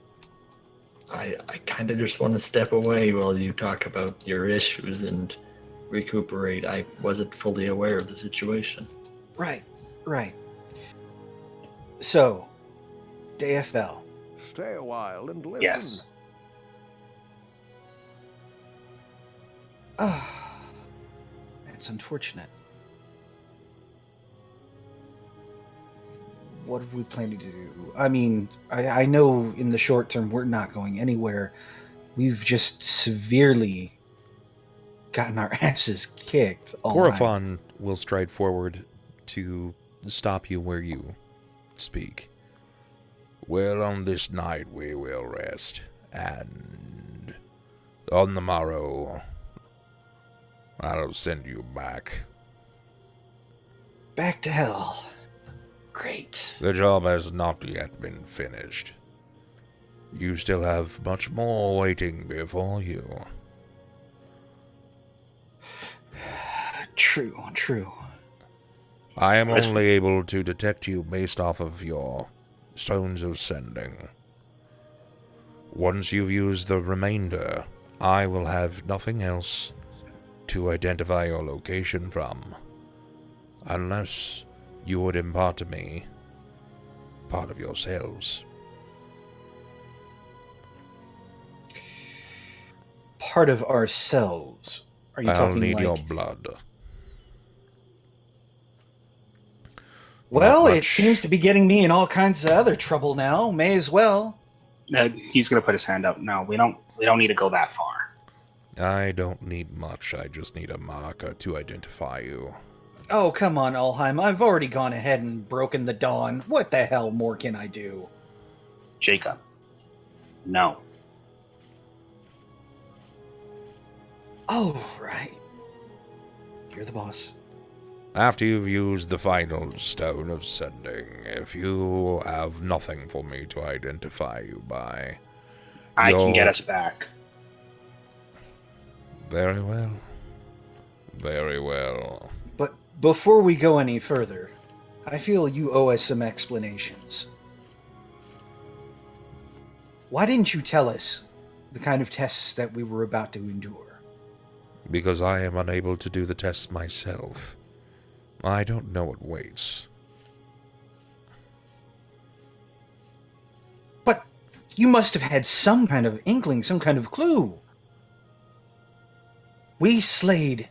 I kind of just want to step away while you talk about your issues and recuperate. I wasn't fully aware of the situation. Right. So, Deia fell. Stay a while and listen. Yes. That's unfortunate. What are we planning to do? I mean, I know in the short term we're not going anywhere. We've just severely gotten our asses kicked. Gorafon will stride forward to stop you where you speak. Well, on this night we will rest, and on the morrow I'll send you back. Back to hell. Great. The job has not yet been finished. You still have much more waiting before you. True. I am only able to detect you based off of your stones of sending. Once you've used the remainder, I will have nothing else to identify your location from, unless you would impart to me part of yourselves. Part of ourselves? Are you I'll talking need like... your blood. Well, it seems to be getting me in all kinds of other trouble now. May as well. He's gonna put his hand up. No, we don't need to go that far. I don't need much. I just need a marker to identify you. Oh, come on, Ulhime. I've already gone ahead and broken the dawn. What the hell more can I do? Jacob. No. Oh, right. You're the boss. After you've used the final stone of sending, if you have nothing for me to identify you by, I can get us back. Very well. Very well. But before we go any further, I feel you owe us some explanations. Why didn't you tell us the kind of tests that we were about to endure? Because I am unable to do the tests myself. I don't know what waits. But you must have had some kind of inkling, some kind of clue. We slayed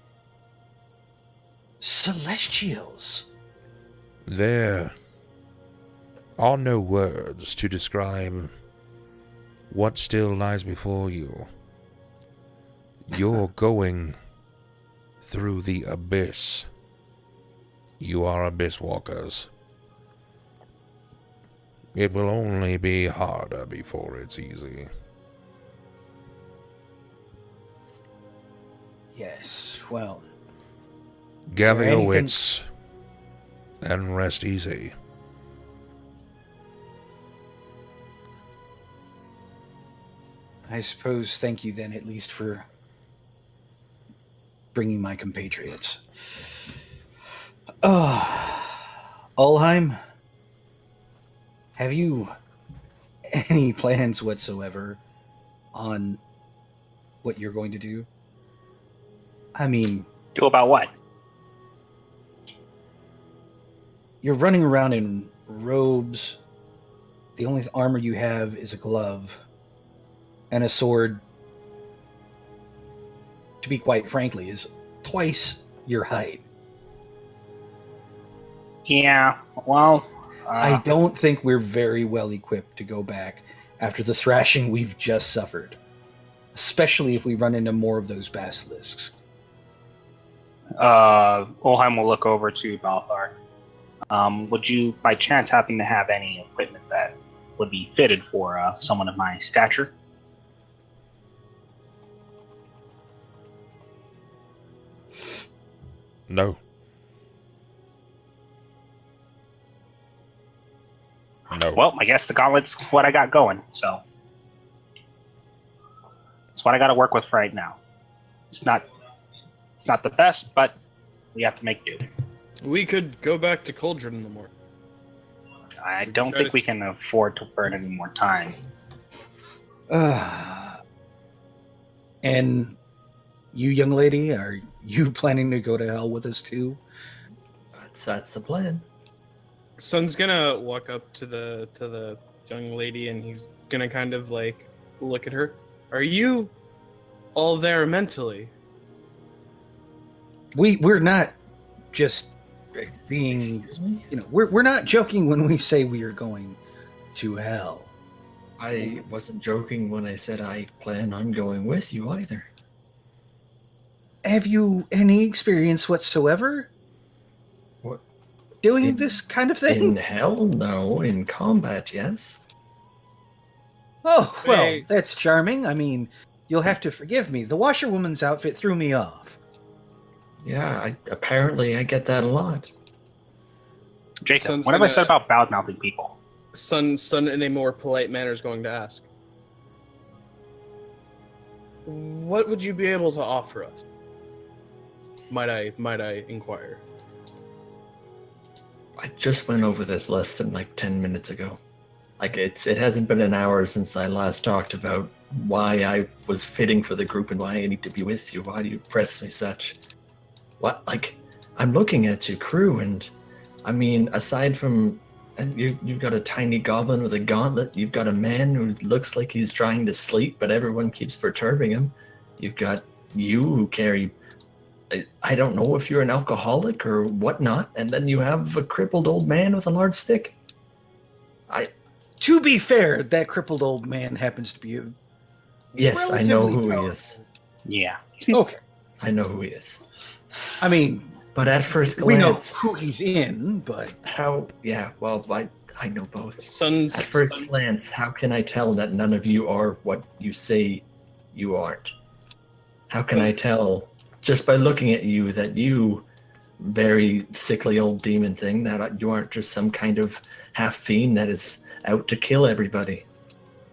Celestials. There are no words to describe what still lies before you. You're going through the abyss. You are abyss walkers. It will only be harder before it's easy. Yes, well... Gather your anything- wits and rest easy. I suppose thank you then at least for bringing my compatriots. Ulhime, have you any plans whatsoever on what you're going to do? I mean... Do about what? You're running around in robes. The only armor you have is a glove and a sword. To be quite frankly, is twice your height. Yeah, well... I don't think we're very well equipped to go back after the thrashing we've just suffered. Especially if we run into more of those basilisks. Ulhime will look over to Balthar. Would you, by chance, happen to have any equipment that would be fitted for someone of my stature? No. No. Well, I guess the gauntlet's what I got going, so... It's what I got to work with right now. It's not the best, but we have to make do. We could go back to Cauldron in the morning. I don't think we can afford to burn any more time. And you, young lady, are you planning to go to hell with us too? That's the plan. Sunn's gonna walk up to the young lady and he's gonna kind of like look at her. Are you all there mentally? We're not just being, Excuse me? we're not joking when we say we are going to hell. I wasn't joking when I said I plan on going with you either. Have you any experience whatsoever What? doing this kind of thing? In hell? No. In combat, yes. Oh, well, Hey. that's charming. I mean, you'll have to forgive me. The washerwoman's outfit threw me off. Yeah, apparently I get that a lot. Jacob, Sun's what have I gonna- said about bad-mouthing people? Sunn, in a more polite manner, is going to ask. What would you be able to offer us? Might I inquire? I just went over this less than like 10 minutes ago. Like it hasn't been an hour since I last talked about why I was fitting for the group and why I need to be with you. Why do you press me such? What, like, I'm looking at your crew and, I mean, aside from, you've got a tiny goblin with a gauntlet, you've got a man who looks like he's trying to sleep, but everyone keeps perturbing him. You've got you who carry, I don't know if you're an alcoholic or whatnot, and then you have a crippled old man with a large stick. To be fair, that crippled old man happens to be a... Yes, I know Relatively who he powerful. is. Yeah. Okay. I know who he is. I mean, But at first we know glance, who he's in, but... I know both. Sunn's At first glance, how can I tell that none of you are what you say you aren't? How can I tell, just by looking at you, that you, very sickly old demon thing, that you aren't just some kind of half-fiend that is out to kill everybody?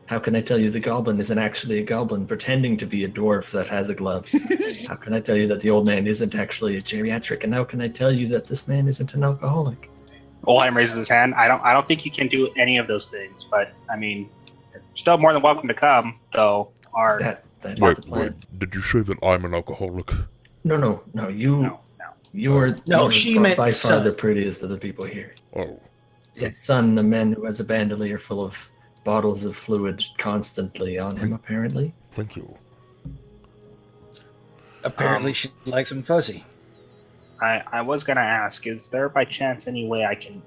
How can I tell you the goblin isn't actually a goblin pretending to be a dwarf that has a glove? How can I tell you that the old man isn't actually a geriatric? And how can I tell you that this man isn't an alcoholic? Ulhime raises his hand. I don't think you can do any of those things, but I mean, you're still more than welcome to come, though. That is Wait, the plan. did you say that I'm an alcoholic? No, you. No. You are No, you are she meant by far Sunn. the prettiest of the people here. Oh, Yes, Sunn, the man who has a bandolier full of bottles of fluid constantly on him, apparently. thank you. Apparently she likes him fuzzy. I was gonna ask, is there by chance any way I can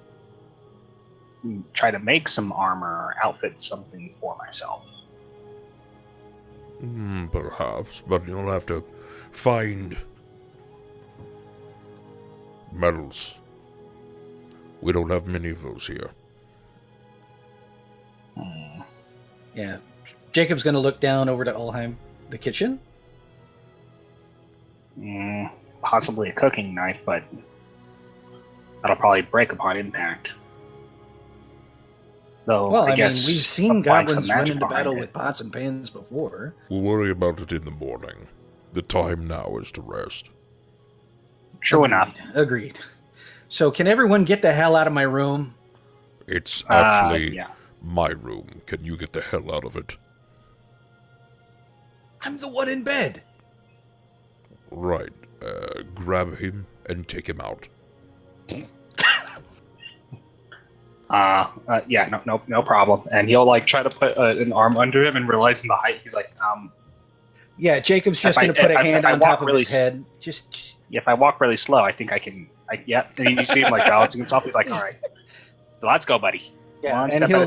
try to make some armor or outfit something for myself? Perhaps, but you'll have to find metals. We don't have many of those here. Yeah. Jacob's going to look down over to Ulhime. The kitchen? Possibly a cooking knife, but that'll probably break upon impact. Though, Well, I mean, guess we've seen applying some goblins run magic into behind battle it. with pots and pans before. We'll worry about it in the morning. The time now is to rest. True enough. Agreed. So, can everyone get the hell out of my room? It's actually Yeah. my room. Can you get the hell out of it? I'm the one in bed. Right. Grab him and take him out. Yeah, no problem. And he'll like try to put an arm under him, and realizing the height, he's like, Yeah, Jacob's just If I- going to put a if hand I on walk top of really his head. Just if I walk really slow, I think I can. Yeah, and you see him like balancing himself. He's like, all right, so let's go, buddy. yeah, One and step at a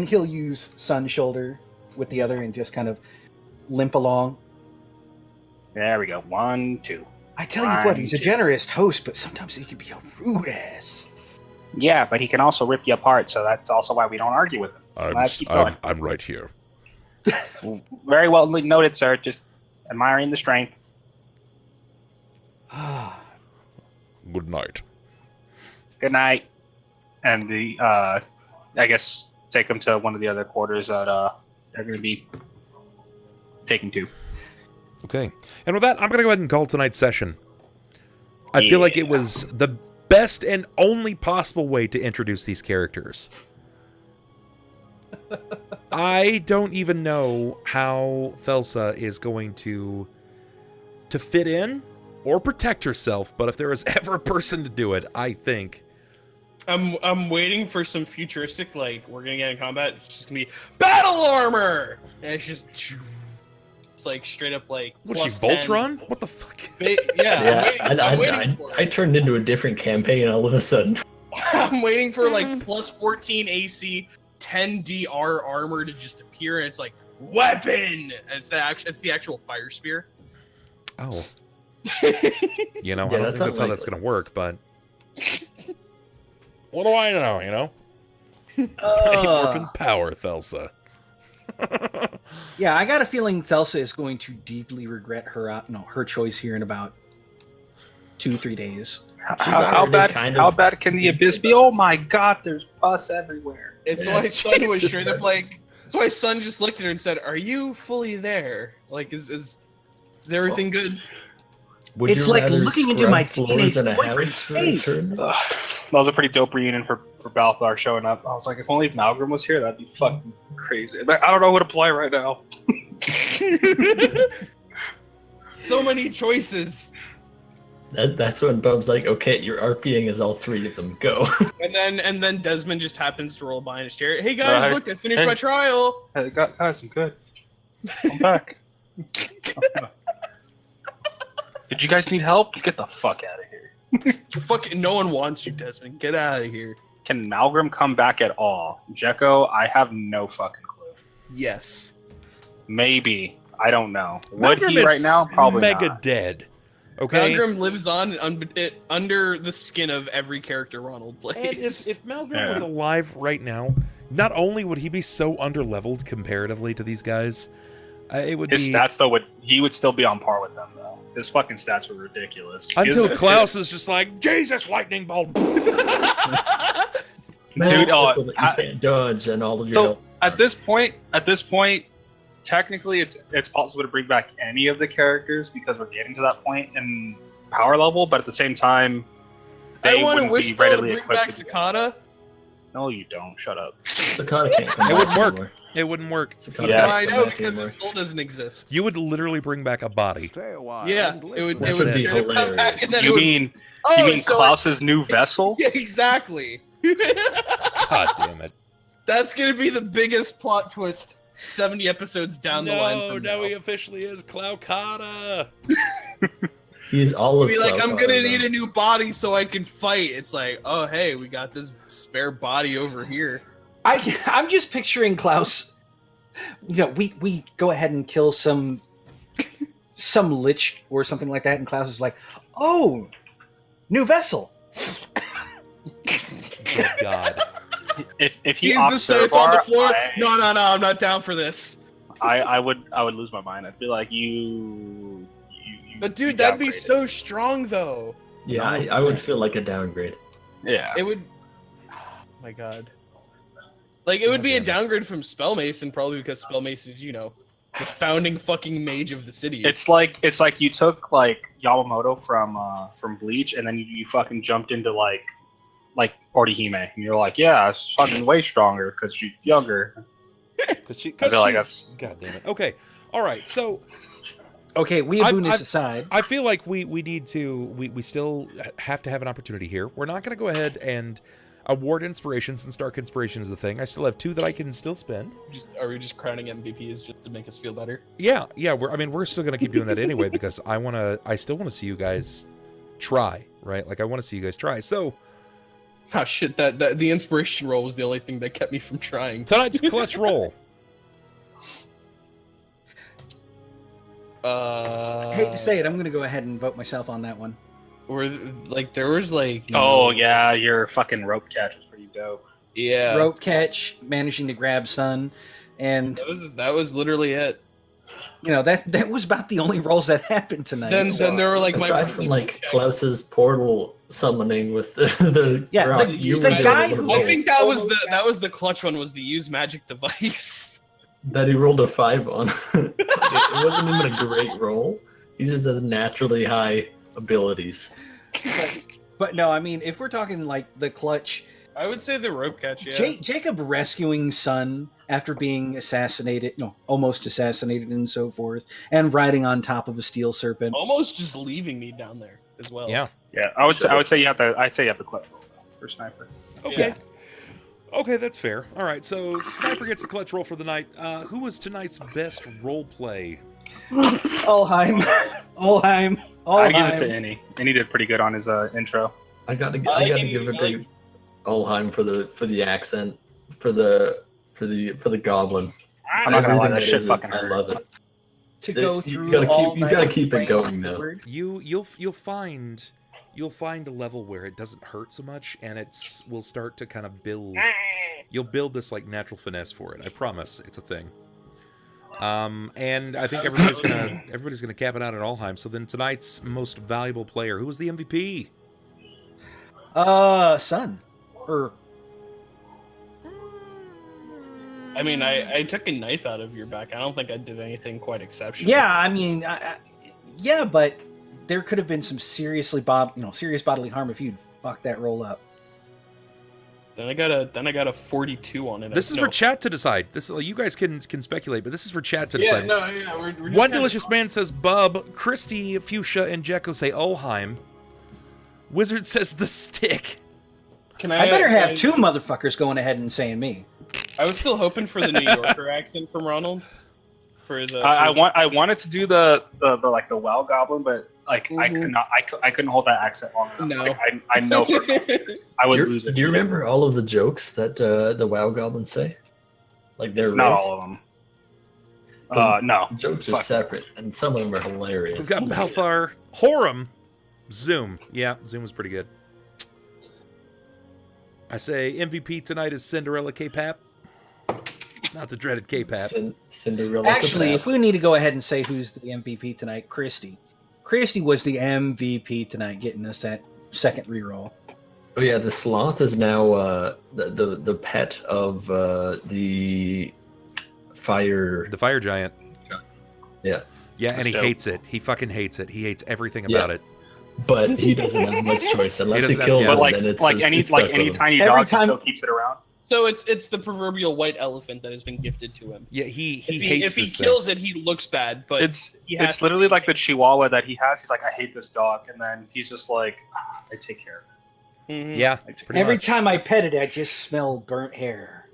he'll time. use Sunn's shoulder with the other and just kind of limp along. There we go. 1, 2. I tell you what, he's a generous host, but sometimes he can be a rude ass. Yeah, but he can also rip you apart, so that's also why we don't argue with him. Let's keep going. I'm right here. Very well noted, sir. Just admiring the strength. Good night. Good night. And I guess take him to one of the other quarters that they're going to be taking to. Okay. And with that, I'm going to go ahead and call tonight's session. I feel like it was the best and only possible way to introduce these characters. I don't even know how Thelsa is going to fit in or protect herself, but if there was ever a person to do it, I think. I'm waiting for some futuristic, like, we're gonna get in combat, it's just gonna be battle armor! And it's just... It's like straight up like... Was she plus 10. Voltron? What the fuck? Yeah, I'm waiting for I it. turned into a different campaign all of a sudden. I'm waiting for like plus 14 AC, 10 DR armor to just appear, and it's like, weapon! And it's the actual fire spear. Oh. You know, Yeah, I don't that's think that's how that's unlikely. going to work, but... What do I know, you know? Morphin power, Thelsa. Yeah, I got a feeling Thelsa is going to deeply regret her choice here in about 2-3 days. How bad can the abyss be? Oh my god, there's pus everywhere. It's Yeah, why Sunn was Jesus. straight up like... That's why Sunn just looked at her and said, "Are you fully there? Like, is everything good?" Would It's you like rather looking into scrub my floors teenage in a boyfriend's house for a face. turn? That was a pretty dope reunion for Balthar showing up. I was like, if only Malgrim was here, that'd be fucking crazy. But I don't know who to play right now. So many choices. That's when Bub's like, okay, your RPing is all 3 of them. Go. And then Desmond just happens to roll by in his chair. Hey guys, Hey, look, I finished hey. my trial. Hey, guys, I'm good. I'm back. Did you guys need help? Get the fuck out of here. Fucking no one wants you, Desmond. Get out of here. Can Malgrim come back at all? Jekko, I have no fucking clue. Yes. Maybe. I don't know. Would Malgrim he is right now? Probably mega not. dead. Okay? Malgrim lives on under the skin of every character Ronald plays. And if Malgrim Yeah. was alive right now, not only would he be so underleveled comparatively to these guys, it would His be... stats, though, he would still be on par with them, though. His fucking stats were ridiculous. Until His- Klaus is just like, Jesus, lightning bolt! Dude, so that you can't dodge and all of your So help. at this point, technically, it's possible to bring back any of the characters because we're getting to that point in power level. But at the same time, I they want to wouldn't wish be Bill to readily bring equipped. back to do that. Cicada. No, you don't. Shut up. Sakata can't come It back wouldn't work. anymore. It wouldn't work. Sakata Yeah. can't I come know back because anymore. his soul doesn't exist. You would literally bring back a body. Stay a while Yeah, and it listen. would. That It would would be straight up come back hilarious. and then You it would, mean so Klaus's new vessel? Yeah, exactly. God damn it. That's gonna be the biggest plot twist 70 episodes down the line from now. he officially is Klaukata. He's all of Be like, I'm Cloud gonna Power need now. a new body so I can fight. It's like, oh hey, we got this spare body over here. I'm just picturing Klaus. You know, we go ahead and kill some lich or something like that, and Klaus is like, "Oh, new vessel." Good God. if he He's opts the safe Zerbar, on the floor. I- No, I'm not down for this. I would lose my mind. I'd be like, you But dude, you that'd be downgraded. so strong though. Yeah, I would feel like a downgrade. Yeah. It would. Oh my god. Like it would be a downgrade from Spellmason, probably because Spellmason is, the founding fucking mage of the city. It's like you took like Yamamoto from Bleach, and then you fucking jumped into like Ulhime, and you're like, yeah, it's fucking way stronger because she's younger. Because I feel like she's... God damn it. Okay. All right. So Okay, Weeaboo aside. I feel like we need to... We still have to have an opportunity here. We're not going to go ahead and award inspirations, since Dark Inspiration is the thing. I still have 2 that I can still spend. Are we just crowning MVPs just to make us feel better? Yeah. We're still going to keep doing that anyway, because I still want to see you guys try, right? Like, I want to see you guys try. So... Oh shit, that the inspiration roll was the only thing that kept me from trying. Tonight's clutch roll. I hate to say it, I'm going to go ahead and vote myself on that one. Or like there was like Oh yeah, your fucking rope catch was pretty dope. yeah, Rope catch, managing to grab Sunn, and that was literally it. that was about the only rolls that happened tonight. Then there were like Aside from like Klaus's portal summoning with the Yeah, rock, the you guy were doing who- the I rolls. think that was the clutch one, was the use magic device. that he rolled a 5 on. It wasn't even a great roll. He just has naturally high abilities. But no, I mean, if we're talking like the clutch, I would say the rope catch, yeah. Jacob rescuing Sunn after being almost assassinated and so forth, and riding on top of a steel serpent. Almost just leaving me down there as well. Yeah. Yeah, I'd say you have the clutch roll for sniper. Okay. Yeah. Okay, that's fair. All right, so Sniper gets the clutch roll for the night. Who was tonight's best role play? Ulhime. Ulhime. I give it to Inny. Inny did pretty good on his intro. I gotta give it to Ulhime for the accent, for the goblin. I'm not gonna lie, that Everything shit is, fucking I hurt. love it. To go You through gotta all keep- you night gotta keep it playing going, though. Sword. You'll find a level where it doesn't hurt so much, and will start to kind of build. You'll build this like natural finesse for it. I promise, it's a thing. And I think everybody's gonna cap it out at Ulhime. So then tonight's most valuable player, who was the MVP? Sunn. Or I mean, I took a knife out of your back. I don't think I did anything quite exceptional. yeah, I mean, yeah, but there could have been some serious bodily harm if you'd fucked that roll up. Then I got a 42 on it. This is for chat to decide. You guys can speculate, but this is for chat to decide. We're just One delicious man says Bub, Christy, Fuchsia, and Jekko say Ulhime. Wizard says the stick. I better have 2 motherfuckers going ahead and saying me. I was still hoping for the New Yorker accent from Ronald. For his, I wanted to do the WoW goblin, but like I could not. I couldn't hold that accent long enough. No. Like, I know I would lose it. Do you remember all of the jokes that the WoW goblins say? Like their Not race? all of them. No. Jokes are separate, and some of them are hilarious. We've got Balthar, Horum, Zoom. Yeah, Zoom was pretty good. I say MVP tonight is Cinderella K-Pap. Not the dreaded K-Pap. Cinderella. Actually, if we need to go ahead and say who's the MVP tonight, Christy. Christy was the MVP tonight, getting us that second reroll. Oh yeah, the sloth is now the pet of the fire. The fire giant. Yeah. Yeah, and he dope. hates it. He fucking hates it. He hates everything about it. But he doesn't have much choice unless he doesn't have- kills yeah. it. But Then it's any it's stuck with him. tiny Every dog, he time- still keeps it around. So it's the proverbial white elephant that has been gifted to him. Yeah, he If hates he this kills it, he looks bad. But It's he has it's literally like the Chihuahua that he has. He's like, I hate this dog, and then he's just like, I take care of it. Mhm. thing. Yeah, pretty Every much. time I pet it, I just smell burnt hair.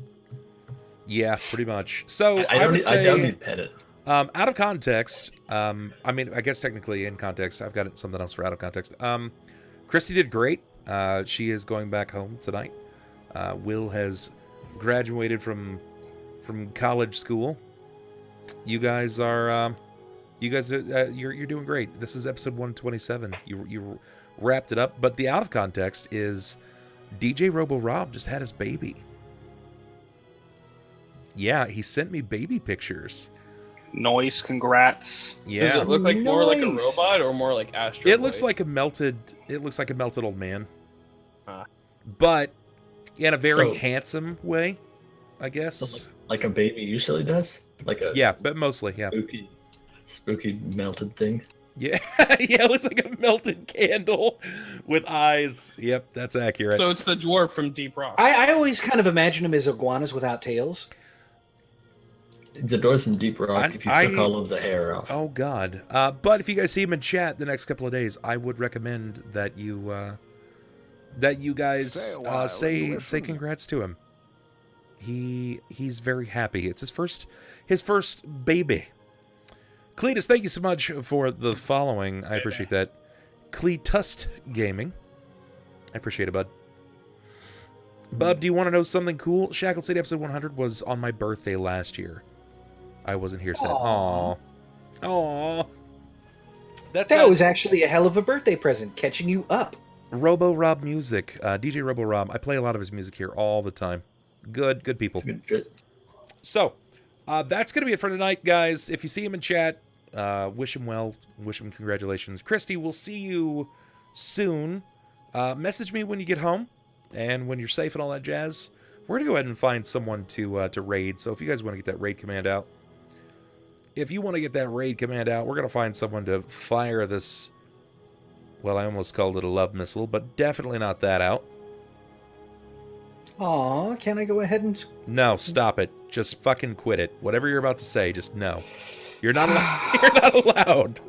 Yeah, pretty much. So I would don't say, need pet it. out of context, I mean, I guess technically in context, I've got something else for out of context. Christy did great. She is going back home tonight. Will has graduated from college school. You guys are, you're doing great. This is episode 127. You wrapped it up, but the out of context is DJ Robo Rob just had his baby. Yeah, he sent me baby pictures. Noise, congrats. Yeah. Does it look like more like a Nice. robot or more like Astro It Boy? looks like a melted. It looks like a melted old man. Ah. But in a very So- handsome way, I guess. Like a baby usually does? Like a Yeah, but mostly, yeah. spooky melted thing. Yeah, yeah, it looks like a melted candle with eyes. Yep, that's accurate. So it's the dwarf from Deep Rock. I always kind of imagine them as iguanas without tails. It's a doors in Deep Rock if you took all of the hair off. Oh God! But if you guys see him in chat the next couple of days, I would recommend that you guys Stay a while and say listen. congrats to him. He's very happy. It's his first baby. Cletus, thank you so much for the following. I appreciate that. Cletust Gaming, I appreciate it, bud. Bub, do you want to know something cool? Shackled City episode 100 was on my birthday last year. I wasn't here, said. Aww. Aww. That was actually a hell of a birthday present, catching you up. Robo Rob Music. DJ Robo Rob. I play a lot of his music here all the time. Good people. It's good shit. So, that's going to be it for tonight, guys. If you see him in chat, wish him well. Wish him congratulations. Christy, we'll see you soon. Message me when you get home and when you're safe and all that jazz. We're going to go ahead and find someone to raid. So if you guys want to get that raid command out, we're going to find someone to fire this. Well, I almost called it a love missile, but definitely not that out. Aw, can I go ahead and... No, stop it. Just fucking quit it. Whatever you're about to say, just no. You're not allowed. You're not allowed.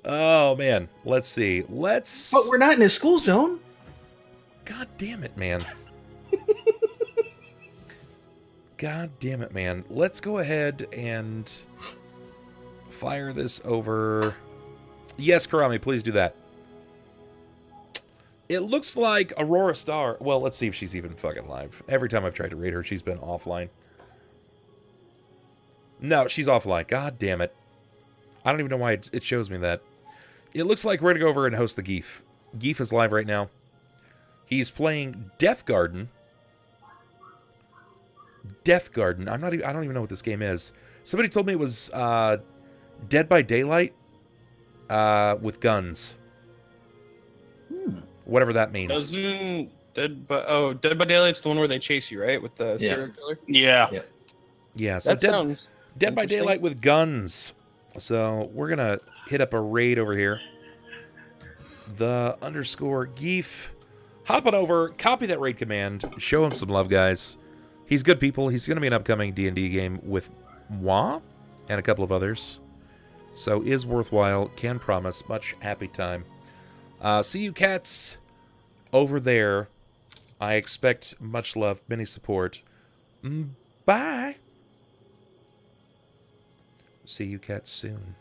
Oh, man. Let's see. But we're not in a school zone. God damn it, man. God damn it, man. Let's go ahead and fire this over. Yes, Karami, please do that. It looks like Aurora Star. Well, let's see if she's even fucking live. Every time I've tried to raid her, she's been offline. No, she's offline. God damn it. I don't even know why it shows me that. It looks like we're going to go over and host the Geef. Geef is live right now. He's playing Death Garden. Death Garden. I don't even know what this game is. Somebody told me it was Dead by Daylight with guns. Whatever that means. Dead by Daylight's the one where they chase you, right? With the serial killer? Yeah. Yeah, so Dead by Daylight with guns. So we're going to hit up a raid over here. The _ Geef. Hop on over, copy that raid command, show him some love, guys. He's good people. He's going to be an upcoming D&D game with moi and a couple of others. So is worthwhile. Can promise. Much happy time. See you cats over there. I expect much love, many support. Bye. See you cats soon.